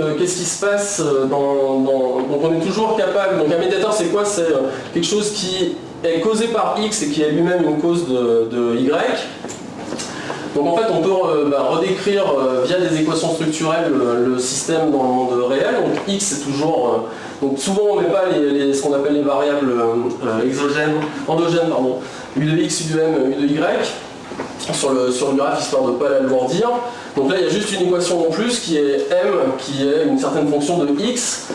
se passe donc on est toujours capable. Donc un médiateur c'est quoi? C'est quelque chose qui est causé par X et qui est lui-même une cause de Y. Donc en fait on peut redécrire via des équations structurelles le système dans le monde réel. Donc X c'est toujours... donc souvent on ne met pas ce qu'on appelle les variables endogènes, U de X, U de M, U de Y sur le graphe histoire de ne pas l'alourdir. Donc là il y a juste une équation en plus qui est M, qui est une certaine fonction de X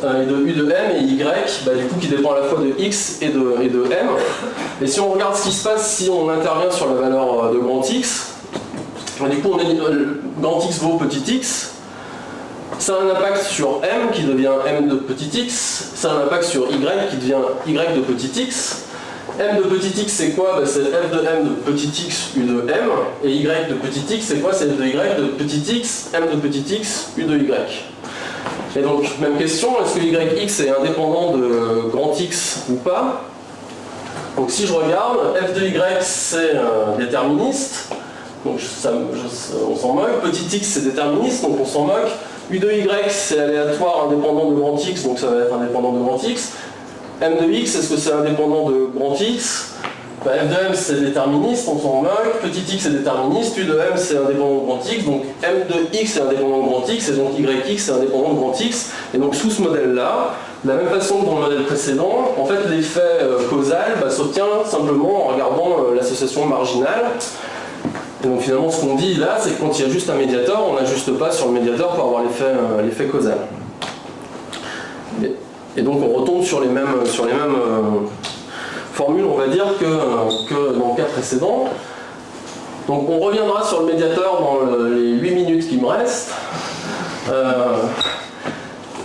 et de U de M, et Y du coup qui dépend à la fois de X et de M. Et si on regarde ce qui se passe si on intervient sur la valeur de grand X, du coup on a dit grand X vaut petit x, ça a un impact sur M qui devient M de petit x, ça a un impact sur Y qui devient Y de petit x. M de petit x c'est quoi? C'est F de M de petit x U de M, et Y de petit x c'est quoi? C'est F de Y de petit x M de petit x U de Y. Et donc même question, est-ce que YX est indépendant de grand X ou pas? Donc si je regarde, F de Y c'est déterministe, donc on s'en moque, petit x c'est déterministe, donc on s'en moque, U de Y c'est aléatoire indépendant de grand X, donc ça va être indépendant de grand X, M de X, est-ce que c'est indépendant de grand X? F de M c'est déterministe, on s'en moque, petit x c'est déterministe, U de M c'est indépendant de grand X, donc M de X est indépendant de grand X, et donc YX c'est indépendant de grand X, et donc sous ce modèle-là, de la même façon que dans le modèle précédent, en fait l'effet causal s'obtient simplement en regardant l'association marginale. Et donc finalement ce qu'on dit là, c'est que quand il y a juste un médiateur, on n'ajuste pas sur le médiateur pour avoir l'effet causal. Et donc on retombe sur les mêmes formules, on va dire, que dans le cas précédent. Donc on reviendra sur le médiateur dans les 8 minutes qui me restent.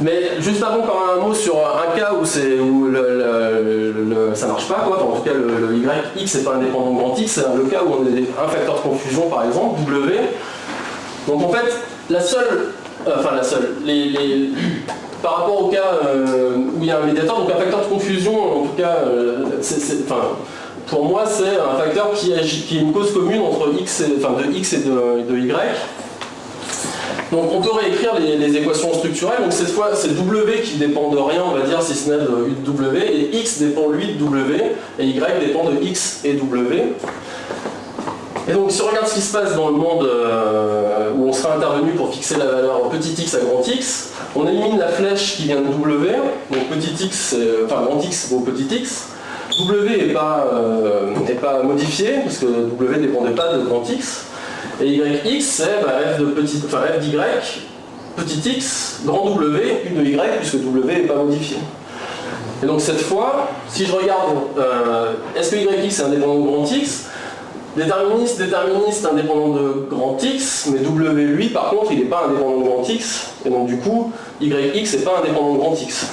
Mais juste avant, quand même un mot sur un cas où ça marche pas, quoi. Enfin, en tout cas, le YX n'est pas indépendant de grand X, c'est le cas où on a un facteur de confusion, par exemple, W. Donc en fait, par rapport au cas où il y a un médiateur, donc un facteur de confusion, en tout cas, pour moi, c'est un facteur qui est une cause commune entre de X et de Y. Donc on peut réécrire les équations structurelles, donc cette fois c'est W qui dépend de rien, on va dire, si ce n'est de U de W, et X dépend lui de W, et Y dépend de X et W. Et donc si on regarde ce qui se passe dans le monde où on sera intervenu pour fixer la valeur petit x à grand X, on élimine la flèche qui vient de W, donc petit x, grand X vaut petit x, W n'est pas modifié, parce que W ne dépendait pas de grand X, et YX c'est f d'Y, petit x, grand W, U de Y, puisque W n'est pas modifié. Et donc cette fois, si je regarde, est-ce que YX est indépendant de grand X? Déterministe indépendant de grand X, mais W lui par contre il n'est pas indépendant de grand X, et donc du coup YX n'est pas indépendant de grand X.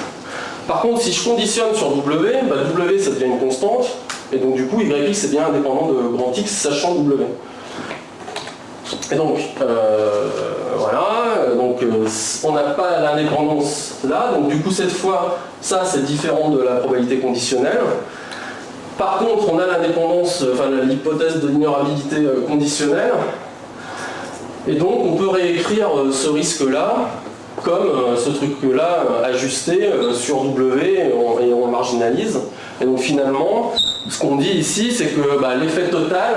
Par contre si je conditionne sur W, W ça devient une constante, et donc du coup YX est bien indépendant de grand X sachant W. Et donc, voilà, donc on n'a pas l'indépendance là, donc du coup cette fois, ça c'est différent de la probabilité conditionnelle. Par contre, on a l'indépendance, l'hypothèse de l'ignorabilité conditionnelle, et donc on peut réécrire ce risque-là comme ce truc-là ajusté sur W et on marginalise. Et donc finalement, ce qu'on dit ici, c'est que l'effet total,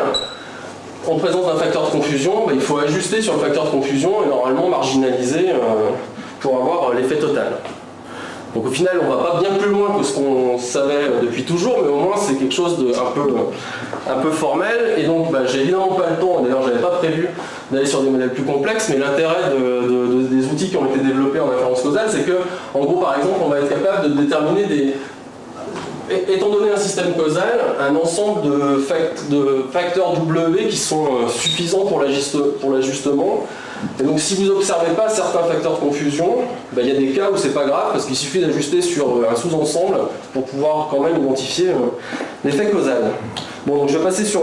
en présence d'un facteur de confusion, il faut ajuster sur le facteur de confusion et normalement marginaliser pour avoir l'effet total. Donc au final, on ne va pas bien plus loin que ce qu'on savait depuis toujours, mais au moins c'est quelque chose de un peu formel. Et donc j'ai évidemment pas le temps, d'ailleurs j'avais pas prévu d'aller sur des modèles plus complexes, mais l'intérêt des outils qui ont été développés en inférence causale, c'est que, en gros par exemple, on va être capable de déterminer étant donné un système causal, un ensemble de facteurs W qui sont suffisants pour l'ajustement. Et donc si vous n'observez pas certains facteurs de confusion, il y a des cas où c'est pas grave parce qu'il suffit d'ajuster sur un sous-ensemble pour pouvoir quand même identifier l'effet causal. Bon, donc je vais passer sur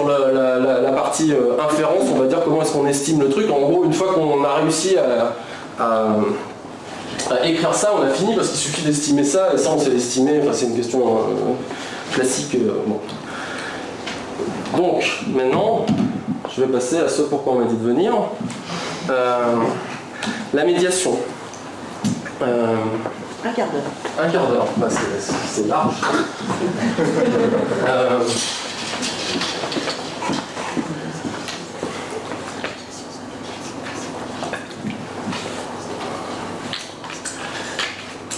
la partie inférence, on va dire comment est-ce qu'on estime le truc. En gros, une fois qu'on a réussi à écrire ça, on a fini parce qu'il suffit d'estimer ça, et ça on sait l'estimer, c'est une question classique. Bon. Donc, maintenant, je vais passer à ce pourquoi on m'a dit de venir. La médiation. Un quart d'heure. Un quart d'heure, c'est large.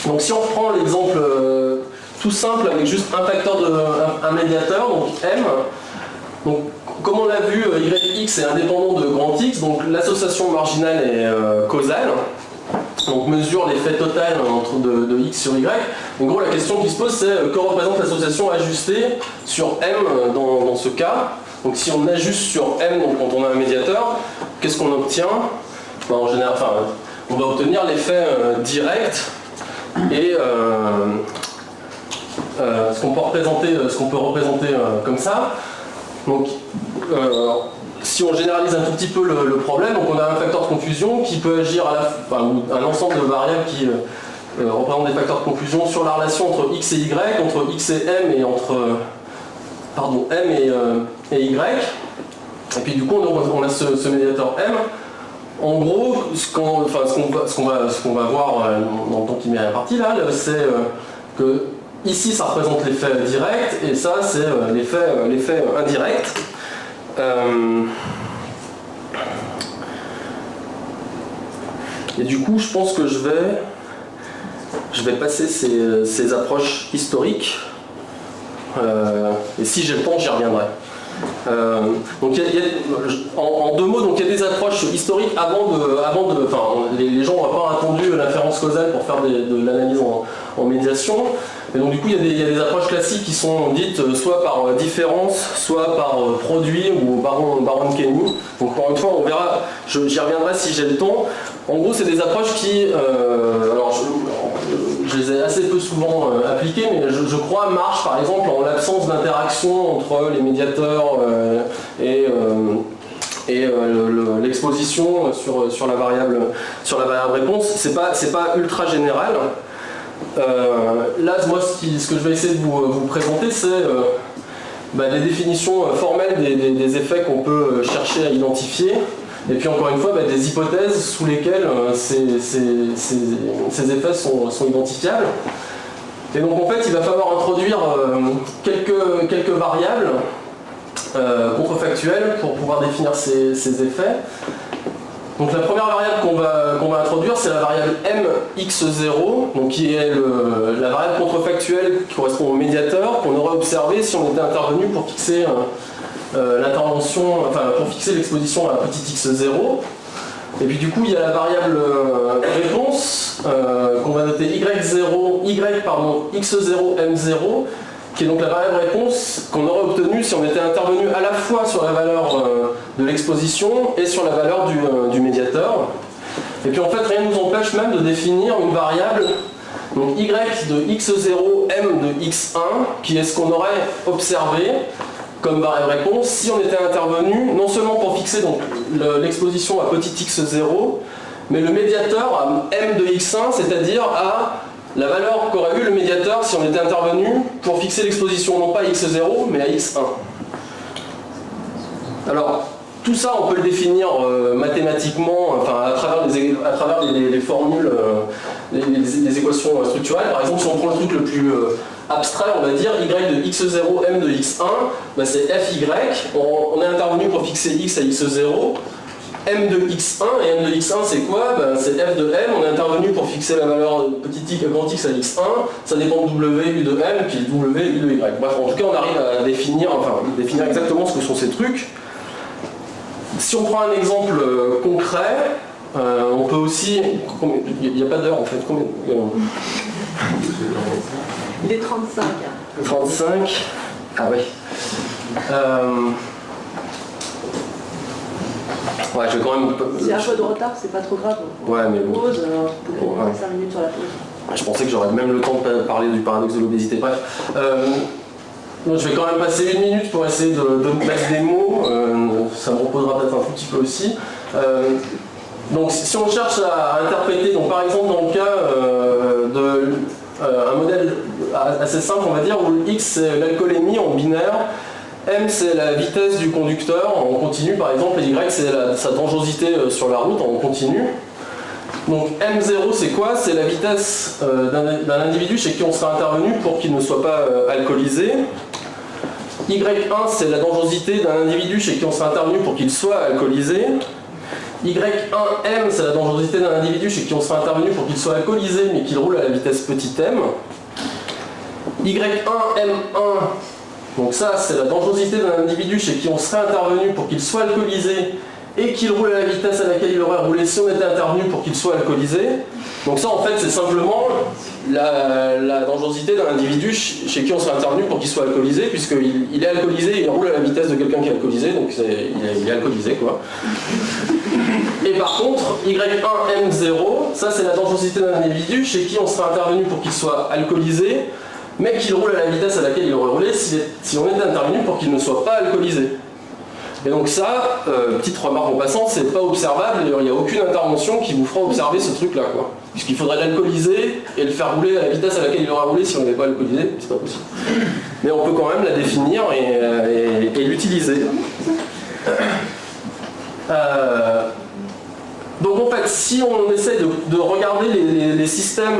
Donc si on reprend l'exemple tout simple avec juste un facteur un médiateur, donc M, donc comme on l'a vu, YX est indépendant de grand X, donc l'association marginale est causale, donc mesure l'effet total de X sur Y. En gros la question qui se pose c'est que représente l'association ajustée sur M dans ce cas. Donc si on ajuste sur M, donc quand on a un médiateur, qu'est-ce qu'on obtient? En général, on va obtenir l'effet direct. Et ce qu'on peut représenter comme ça. Donc, si on généralise un tout petit peu le problème, donc on a un facteur de confusion qui peut agir un ensemble de variables qui représentent des facteurs de confusion sur la relation entre x et y, entre x et m et entre m et y. Et puis du coup on a ce médiateur m. En gros, ce qu'on va voir dans le temps qui m'est réparti là, c'est que ici ça représente l'effet direct et ça c'est l'effet indirect. Et du coup, je pense que je vais passer ces approches historiques. Et si j'ai le temps, j'y reviendrai. Donc en deux mots, donc il y a des approches historiques les gens n'ont pas attendu l'inférence causale pour faire de l'analyse en médiation, et donc du coup il y a des approches classiques qui sont dites soit par différence, soit par produit ou Baron-Kenny. Donc encore une fois on verra, j'y reviendrai si j'ai le temps. En gros c'est des approches qui, alors je je les ai assez peu souvent appliquées, mais je crois marchent par exemple en l'absence d'interaction entre les médiateurs et l'exposition sur la variable réponse. C'est pas ultra général. Là, moi, ce que je vais essayer de vous présenter, c'est des définitions formelles des effets qu'on peut chercher à identifier, et puis encore une fois, des hypothèses sous lesquelles ces effets sont identifiables. Et donc en fait, il va falloir introduire quelques variables contrefactuelles pour pouvoir définir ces effets. Donc la première variable qu'on va introduire, c'est la variable mx0, donc qui est la variable contrefactuelle qui correspond au médiateur qu'on aurait observé si on était intervenu pour fixer pour fixer l'exposition à petit x0. Et puis du coup, il y a la variable réponse qu'on va noter x0m0, qui est donc la variable réponse qu'on aurait obtenue si on était intervenu à la fois sur la valeur de l'exposition et sur la valeur du médiateur. Et puis en fait, rien ne nous empêche même de définir une variable, donc y de x0, m de x1, qui est ce qu'on aurait observé comme variable réponse si on était intervenu non seulement pour fixer l'exposition à petit x0, mais le médiateur à m de x1, c'est-à-dire à la valeur qu'aurait eu le médiateur si on était intervenu pour fixer l'exposition non pas à x0 mais à x1. Alors tout ça on peut le définir mathématiquement, à travers les formules, les équations structurelles. Par exemple, si on prend le truc le plus abstrait, on va dire y de x0 m de x1, c'est fy, on est intervenu pour fixer x à x0, m de x1, et m de x1 c'est quoi? C'est f de m, on est intervenu pour fixer la valeur de petit i grand x à x1, ça dépend de w u de m, qui est w u de y. Bref, en tout cas on arrive à définir exactement ce que sont ces trucs. Si on prend un exemple concret, on peut aussi... Il n'y a pas d'heure en fait. Il est 35. 35. Ah oui. Ouais, je vais quand même... C'est un peu de retard, c'est pas trop grave. Ouais, mais bon. Pause, on peut faire 5 minutes sur la pause. Je pensais que j'aurais même le temps de parler du paradoxe de l'obésité. Bref. Donc, je vais quand même passer 1 minute pour essayer de mettre des mots. Ça me reposera peut-être un tout petit peu aussi. Donc si on cherche à interpréter, donc par exemple dans le cas un modèle assez simple, on va dire, où x c'est l'alcoolémie en binaire, m c'est la vitesse du conducteur en continu par exemple, et y c'est sa dangerosité sur la route en continu. Donc m0 c'est quoi? C'est la vitesse d'un individu chez qui on sera intervenu pour qu'il ne soit pas alcoolisé. Y1 c'est la dangerosité d'un individu chez qui on sera intervenu pour qu'il soit alcoolisé. Y1m c'est la dangerosité d'un individu chez qui on sera intervenu pour qu'il soit alcoolisé mais qu'il roule à la vitesse petit m. Y1m1, donc ça c'est la dangerosité d'un individu chez qui on serait intervenu pour qu'il soit alcoolisé et qu'il roule à la vitesse à laquelle il aurait roulé si on était intervenu pour qu'il soit alcoolisé. Donc ça en fait c'est simplement la dangerosité d'un individu chez qui on serait intervenu pour qu'il soit alcoolisé, puisqu'il est alcoolisé et il roule à la vitesse de quelqu'un qui est alcoolisé, donc il est alcoolisé quoi. Et par contre, Y1M0, ça c'est la dangerosité d'un individu chez qui on serait intervenu pour qu'il soit alcoolisé, mais qu'il roule à la vitesse à laquelle il aurait roulé si on était intervenu pour qu'il ne soit pas alcoolisé. Et donc ça, petite remarque en passant, c'est pas observable, il n'y a aucune intervention qui vous fera observer ce truc-là, quoi. Puisqu'il faudrait l'alcooliser et le faire rouler à la vitesse à laquelle il aurait roulé si on n'avait pas alcoolisé, c'est pas possible. Mais on peut quand même la définir et l'utiliser. Donc en fait, si on essaie de regarder les systèmes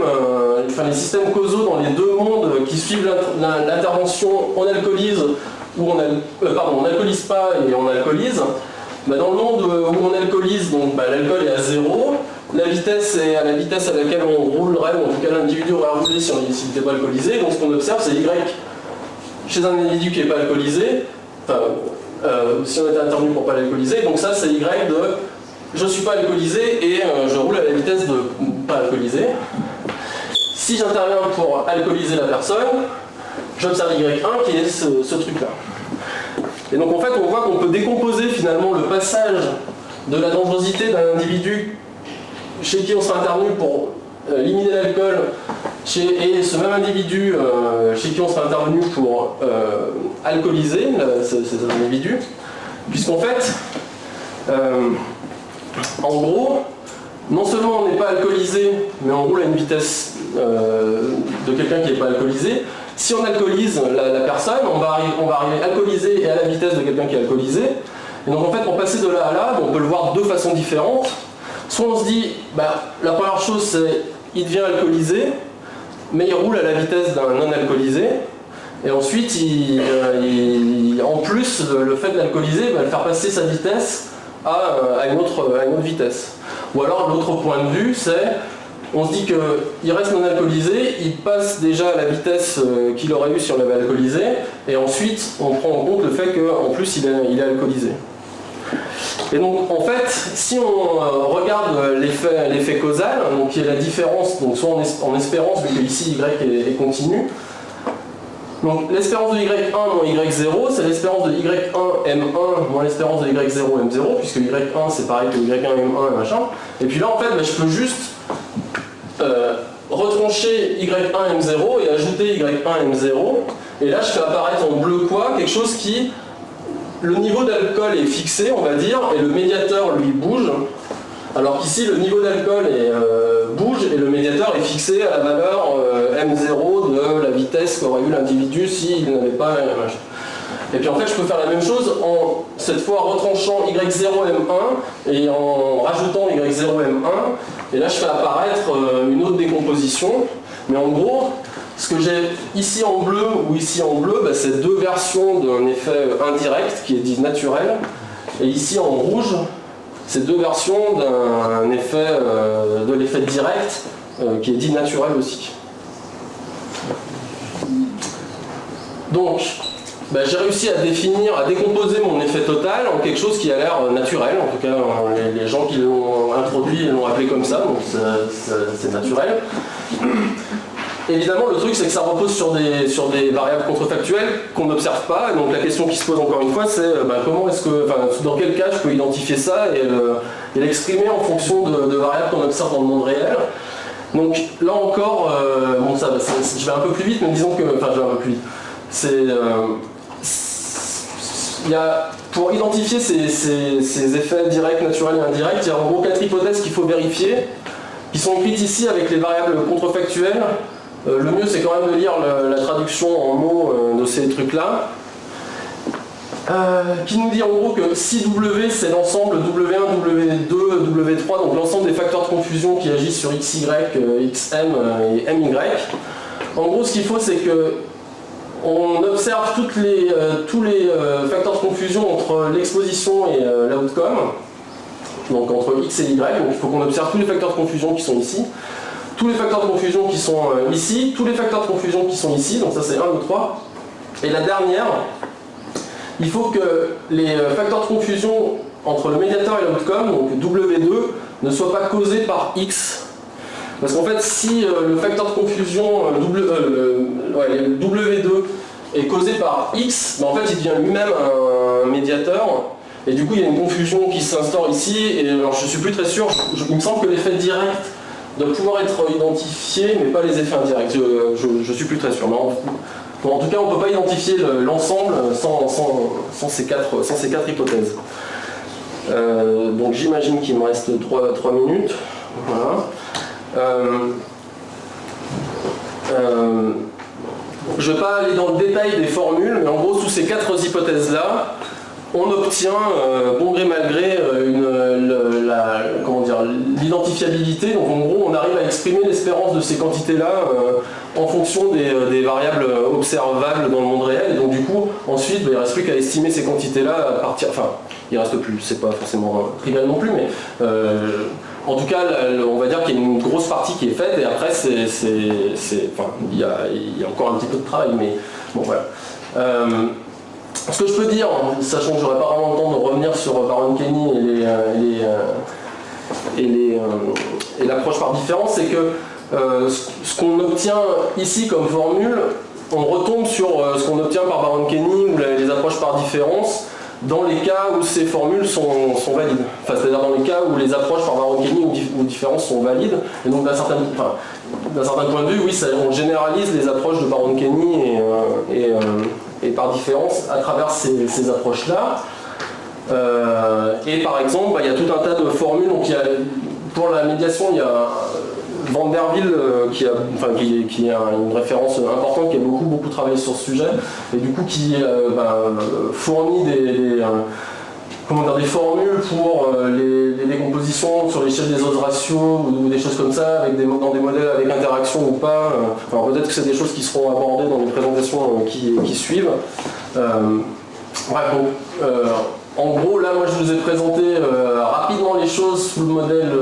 causaux dans les deux mondes qui suivent l'intervention, on alcoolise ou on n'alcoolise pas et on alcoolise, dans le monde où on alcoolise, l'alcool est à 0, la vitesse est à la vitesse à laquelle on roulerait, ou en tout cas l'individu aurait roulé s'il n'était pas alcoolisé, donc ce qu'on observe c'est Y chez un individu qui n'est pas alcoolisé, si on était intervenu pour ne pas l'alcooliser, donc ça c'est Y de je ne suis pas alcoolisé et je roule à la vitesse de pas alcoolisé. Si j'interviens pour alcooliser la personne, j'observe Y1 qui est ce truc-là. Et donc en fait on voit qu'on peut décomposer finalement le passage de la dangerosité d'un individu chez qui on sera intervenu pour éliminer l'alcool Et ce même individu chez qui on serait intervenu pour alcooliser cet individu, puisqu'en fait, en gros, non seulement on n'est pas alcoolisé, mais on roule à une vitesse de quelqu'un qui n'est pas alcoolisé. Si on alcoolise la personne, on va arriver alcoolisé et à la vitesse de quelqu'un qui est alcoolisé. Et donc en fait, pour passer de là à là, on peut le voir de deux façons différentes. Soit on se dit, la première chose c'est, il devient alcoolisé, mais il roule à la vitesse d'un non-alcoolisé. Et ensuite, en plus, le fait de l'alcooliser va le faire passer sa vitesse à une autre vitesse. Ou alors l'autre point de vue, c'est, on se dit qu'il reste non alcoolisé, il passe déjà à la vitesse qu'il aurait eu si on l'avait alcoolisé, et ensuite on prend en compte le fait qu'en plus il est alcoolisé. Et donc en fait, si on regarde l'effet causal, donc qui est la différence, donc soit en espérance, vu que ici y est continu, donc l'espérance de y1 moins y0, c'est l'espérance de y1 m1 moins l'espérance de y0 m0, puisque y1 c'est pareil que y1 m1 et machin. Et puis là en fait, je peux juste retrancher y1 m0 et ajouter y1 m0. Et là je fais apparaître en bleu quoi? Quelque chose qui... Le niveau d'alcool est fixé, on va dire, et le médiateur lui bouge. Alors qu'ici le niveau d'alcool bouge et le médiateur est fixé à la valeur m0 de la vitesse qu'aurait eu l'individu s'il n'avait pas machin. Et puis en fait je peux faire la même chose en cette fois retranchant y0 m1 et en rajoutant y0 m1, et là je fais apparaître une autre décomposition. Mais en gros, ce que j'ai ici en bleu ou ici en bleu, c'est deux versions d'un effet indirect qui est dit naturel, et ici en rouge, c'est deux versions d'un effet de l'effet direct qui est dit naturel aussi. Donc, j'ai réussi à décomposer mon effet total en quelque chose qui a l'air naturel. En tout cas, les gens qui l'ont introduit l'ont appelé comme ça, donc c'est naturel. Évidemment, le truc, c'est que ça repose sur des variables contrefactuelles qu'on n'observe pas. Et donc la question qui se pose encore une fois, c'est comment est-ce que, dans quel cas je peux identifier ça et l'exprimer en fonction de variables qu'on observe dans le monde réel. Donc là encore, je vais un peu plus vite, mais disons que, je vais un peu plus vite. Pour identifier ces effets directs, naturels et indirects, il y a en gros 4 hypothèses qu'il faut vérifier, qui sont écrites ici avec les variables contrefactuelles. Le mieux c'est quand même de lire la traduction en mots de ces trucs-là, qui nous dit en gros que si W c'est l'ensemble W1, W2, W3, donc l'ensemble des facteurs de confusion qui agissent sur XY, XM et MY. En gros ce qu'il faut c'est que on observe tous les facteurs de confusion entre l'exposition et l'outcome, donc entre X et Y, donc il faut qu'on observe tous les facteurs de confusion qui sont ici. Tous les facteurs de confusion qui sont ici, tous les facteurs de confusion qui sont ici, donc ça c'est 1 ou 3. Et la dernière, il faut que les facteurs de confusion entre le médiateur et l'outcome, donc W2, ne soient pas causés par X. Parce qu'en fait, si le facteur de confusion W2 est causé par X, en fait il devient lui-même un médiateur, et du coup il y a une confusion qui s'instaure ici, et alors je suis plus très sûr, il me semble que l'effet direct doit pouvoir être identifié, mais pas les effets indirects. Je suis plus très sûr. Mais en tout cas, on ne peut pas identifier l'ensemble sans ces quatre hypothèses. Donc j'imagine qu'il me reste 3 minutes. Voilà. Je ne vais pas aller dans le détail des formules, mais en gros, sous ces 4 hypothèses-là, on obtient, bon gré mal gré, l'identifiabilité. Donc en gros, on arrive à exprimer l'espérance de ces quantités-là en fonction des variables observables dans le monde réel. Et donc du coup, ensuite, il ne reste plus qu'à estimer ces quantités-là à partir... Enfin, il ne reste plus, c'est pas forcément trivial non plus, mais en tout cas, on va dire qu'il y a une grosse partie qui est faite, et après, il y a encore un petit peu de travail, mais bon, voilà. Ce que je peux dire, sachant que j'aurai pas vraiment le temps de revenir sur Baron-Kenny et l'approche par différence, c'est que ce qu'on obtient ici comme formule, on retombe sur ce qu'on obtient par Baron-Kenny ou les approches par différence dans les cas où ces formules sont valides. Enfin, c'est-à-dire dans les cas où les approches par Baron-Kenny ou différence sont valides, et donc d'un certain point de vue, oui, on généralise les approches de Baron Kenny et par différence à travers ces approches-là. Et par exemple, il y a tout un tas de formules. Donc, pour la médiation, il y a Vanderbilt qui a une référence importante, qui a beaucoup travaillé sur ce sujet, et du coup qui fournit des formules pour les décompositions sur l'échelle des odds ratios ou des choses comme ça, dans des modèles avec interaction ou pas. Alors peut-être que c'est des choses qui seront abordées dans les présentations qui suivent. En gros, là, moi, je vous ai présenté rapidement les choses sous le modèle,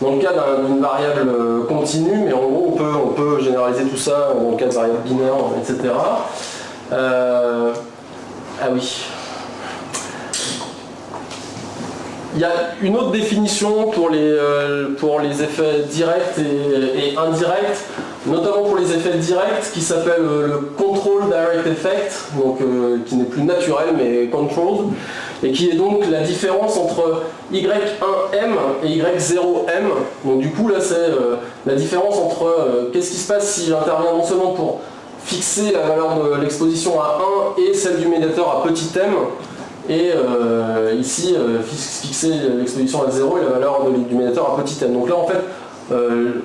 dans le cas d'une variable continue, mais en gros, on peut généraliser tout ça dans le cas de variables binaires, etc. Ah oui. Il y a une autre définition pour les effets directs et indirects, notamment pour les effets directs, qui s'appelle le Control Direct Effect, donc, qui n'est plus naturel mais controlled, et qui est donc la différence entre Y1M et Y0M. Donc du coup là c'est la différence entre qu'est-ce qui se passe si j'interviens non seulement pour fixer la valeur de l'exposition à 1 et celle du médiateur à petit m, et ici fixer l'exposition à 0 et la valeur du médiateur à petit m. Donc là en fait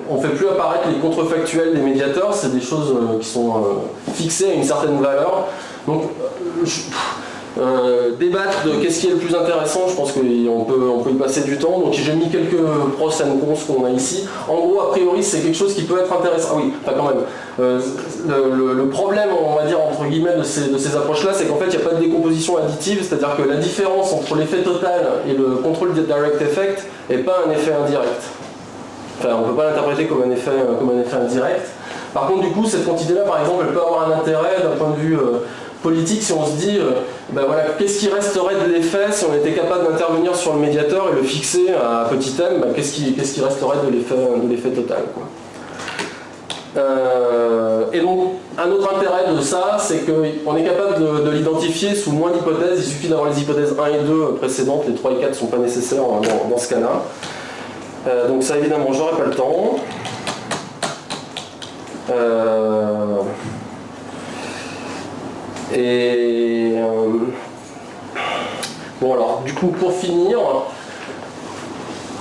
on ne fait plus apparaître les contrefactuels des médiateurs, c'est des choses qui sont fixées à une certaine valeur. Donc débattre de qu'est-ce qui est le plus intéressant, je pense qu'on peut y passer du temps. Donc j'ai mis quelques pros and cons qu'on a ici. En gros, a priori, c'est quelque chose qui peut être intéressant. Ah oui, enfin quand même. Le problème, on va dire, entre guillemets, de ces approches-là, c'est qu'en fait, il n'y a pas de décomposition additive, c'est-à-dire que la différence entre l'effet total et le control direct effect n'est pas un effet indirect. Enfin, on ne peut pas l'interpréter comme un effet indirect. Par contre, du coup, cette quantité-là, par exemple, elle peut avoir un intérêt d'un point de vue politique si on se dit, voilà, qu'est-ce qui resterait de l'effet si on était capable d'intervenir sur le médiateur et le fixer à petit m, qu'est-ce qui resterait de l'effet total, quoi. Et donc, un autre intérêt de ça, c'est qu'on est capable de l'identifier sous moins d'hypothèses. Il suffit d'avoir les hypothèses 1 et 2 précédentes, les 3 et 4 ne sont pas nécessaires dans ce cas-là. Donc ça, évidemment, j'aurai pas le temps. Bon alors, du coup, pour finir,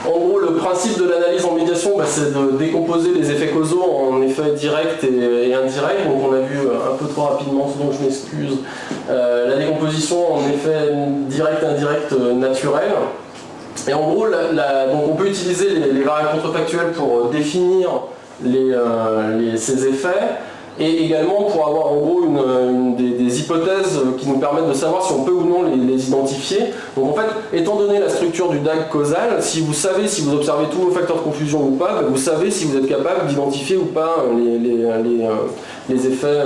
en gros, le principe de l'analyse en médiation, c'est de décomposer les effets causaux en effets directs et indirects. Donc on a vu un peu trop rapidement, donc je m'excuse, la décomposition en effets direct et indirect naturels. Et en gros, donc on peut utiliser les variables contrefactuelles pour définir ces effets, et également pour avoir en gros des hypothèses qui nous permettent de savoir si on peut ou non les identifier. Donc en fait, étant donné la structure du DAG causal, si vous savez si vous observez tous vos facteurs de confusion ou pas, vous savez si vous êtes capable d'identifier ou pas les effets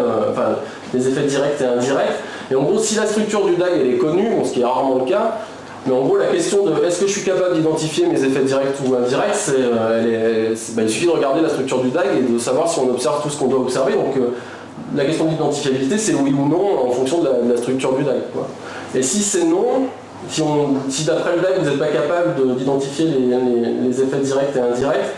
directs et indirects. Et en gros, si la structure du DAG elle est connue, ce qui est rarement le cas, mais en gros, la question de est-ce que je suis capable d'identifier mes effets directs ou indirects, il suffit de regarder la structure du DAG et de savoir si on observe tout ce qu'on doit observer. Donc la question d'identifiabilité, c'est oui ou non en fonction de la structure du DAG, quoi. Et si c'est non, si d'après le DAG vous n'êtes pas capable d'identifier les effets directs et indirects,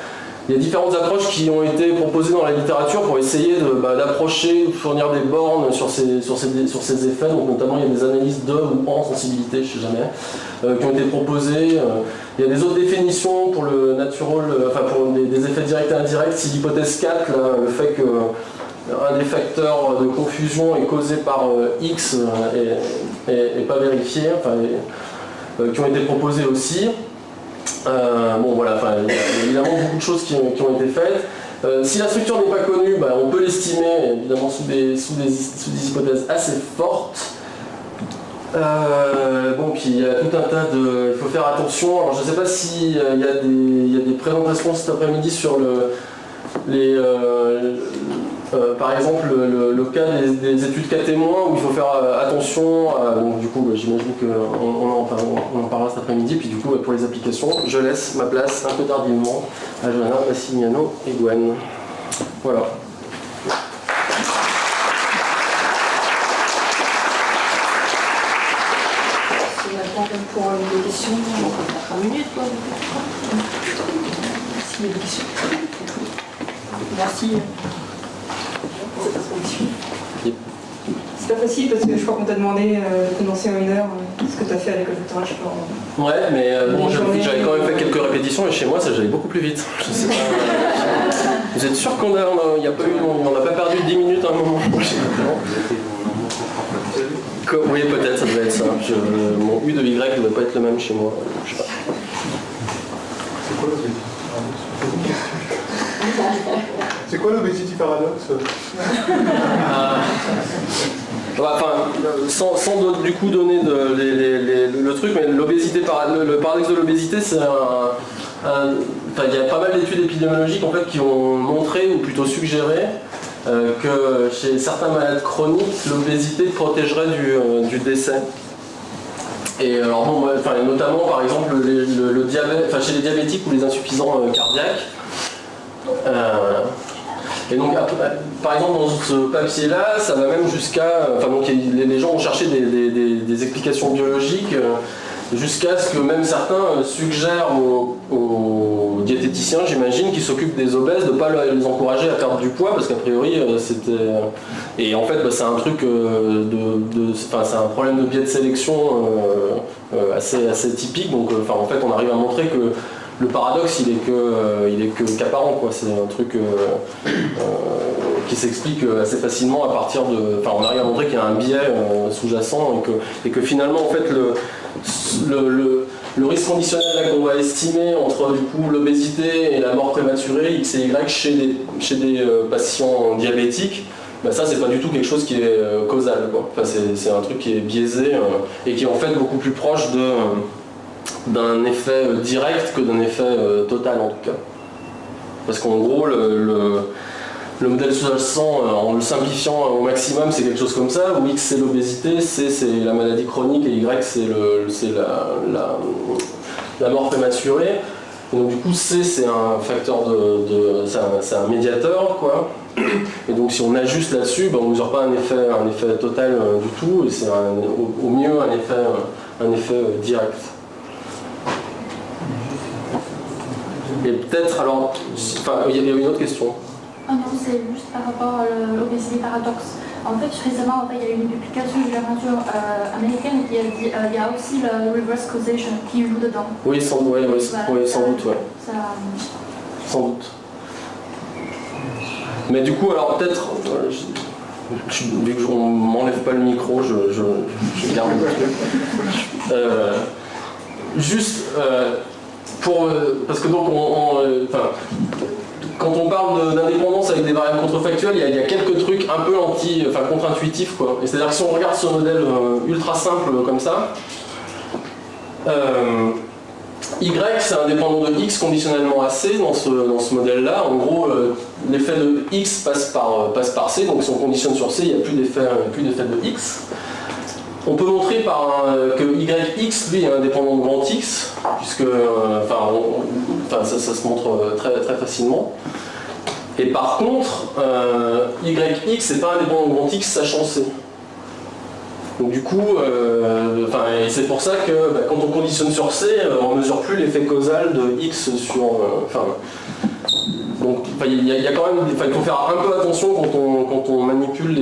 il y a différentes approches qui ont été proposées dans la littérature pour essayer d'approcher, de fournir des bornes sur ces effets. Donc notamment il y a des analyses de ou en sensibilité, je ne sais jamais, qui ont été proposées. Il y a des autres définitions pour le natural, pour des effets directs et indirects. Si l'hypothèse 4, là, le fait qu'un des facteurs de confusion est causé par X est pas vérifié, qui ont été proposées aussi. Bon voilà, il y a évidemment beaucoup de choses qui ont été faites. Si la structure n'est pas connue, on peut l'estimer évidemment sous des hypothèses assez fortes. Puis il y a tout un tas de... Il faut faire attention. Alors je ne sais pas s'il y a des présentations cet après-midi sur par exemple le cas des études cas témoins où il faut faire attention, donc du coup j'imagine qu'on en parlera cet après-midi, puis du coup pour les applications, je laisse ma place un peu tardivement à Johanna, Massimiliano et Gwen. Voilà. C'est maintenant pour les questions, on va faire 5 minutes, quoi. S'il y a des questions. Merci. C'est pas facile parce que je crois qu'on t'a demandé de condenser en 1 heure ce que tu as fait à l'école de Tarach. Ouais, mais bon, j'avais quand même fait quelques répétitions et chez moi ça j'allait beaucoup plus vite. Je sais pas. Vous êtes sûr qu'on a pas perdu 10 minutes à un moment? Oui, peut-être, ça devait être ça. Mon U de Y ne devait pas être le même chez moi. Je sais pas. C'est quoi l'obésity paradoxe? Sans du coup donner le truc, mais le paradoxe de l'obésité, c'est il y a pas mal d'études épidémiologiques en fait, qui ont montré, ou plutôt suggéré, que chez certains malades chroniques, l'obésité protégerait du décès. Et alors bon, notamment par exemple le diabète, chez les diabétiques ou les insuffisants cardiaques. Et donc, par exemple, dans ce papier-là, ça va même jusqu'à... donc les gens ont cherché des explications biologiques jusqu'à ce que même certains suggèrent aux diététiciens, j'imagine, qui s'occupent des obèses, de ne pas les encourager à perdre du poids, parce qu'a priori, c'était... Et en fait, c'est un truc c'est un problème de biais de sélection assez typique. Donc, en fait, on arrive à montrer que le paradoxe, il est qu'apparent, quoi. C'est un truc qui s'explique assez facilement à partir de... on arrive à montrer qu'il y a un biais sous-jacent et que finalement, en fait, le risque conditionnel qu'on va estimer entre du coup l'obésité et la mort prématurée, X et Y, chez des patients diabétiques, ça c'est pas du tout quelque chose qui est causal, quoi. C'est un truc qui est biaisé et qui est en fait beaucoup plus proche d'un effet direct que d'un effet total en tout cas. Parce qu'en gros, le modèle sous-jacent, en le simplifiant au maximum, c'est quelque chose comme ça, où X c'est l'obésité, C c'est la maladie chronique et Y c'est la mort prématurée. Et donc du coup C c'est un facteur c'est un médiateur, quoi. Et donc si on ajuste là-dessus, on ne mesure pas un effet total du tout, et c'est au mieux un effet direct. Et peut-être, alors, il y a une autre question. Ah non, c'est juste par rapport à l'obésité paradoxe. En fait, récemment, il y a eu une publication de la radio américaine qui a dit il y a aussi le reverse causation qui joue dedans. Oui, sans doute, ouais. Ça... Sans doute. Mais du coup, alors peut-être, vu qu'on ne m'enlève pas le micro, je garde le truc. Juste... parce que donc quand on parle d'indépendance avec des variables contrefactuelles, il y a quelques trucs un peu contre-intuitifs, quoi. Et c'est-à-dire que si on regarde ce modèle ultra simple comme ça, Y c'est indépendant de X conditionnellement à C dans ce modèle-là. En gros, l'effet de X passe par C, donc si on conditionne sur C, il n'y a plus d'effet de X. On peut montrer que YX, lui, est indépendant de grand X, puisque ça se montre très, très facilement. Et par contre, YX n'est pas indépendant de grand X, sachant C. Donc du coup, et c'est pour ça que quand on conditionne sur C, on ne mesure plus l'effet causal de X sur... donc il y a quand même... il faut faire un peu attention quand on manipule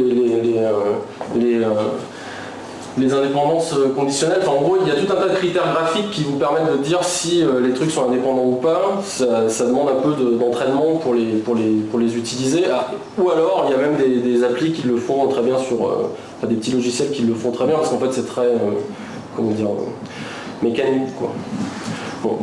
les indépendances conditionnelles. En gros, il y a tout un tas de critères graphiques qui vous permettent de dire si les trucs sont indépendants ou pas. Ça demande un peu d'entraînement pour les utiliser. Ou alors, il y a même des applis qui le font très bien des petits logiciels qui le font très bien, parce qu'en fait, c'est très, mécanique, quoi. Bon.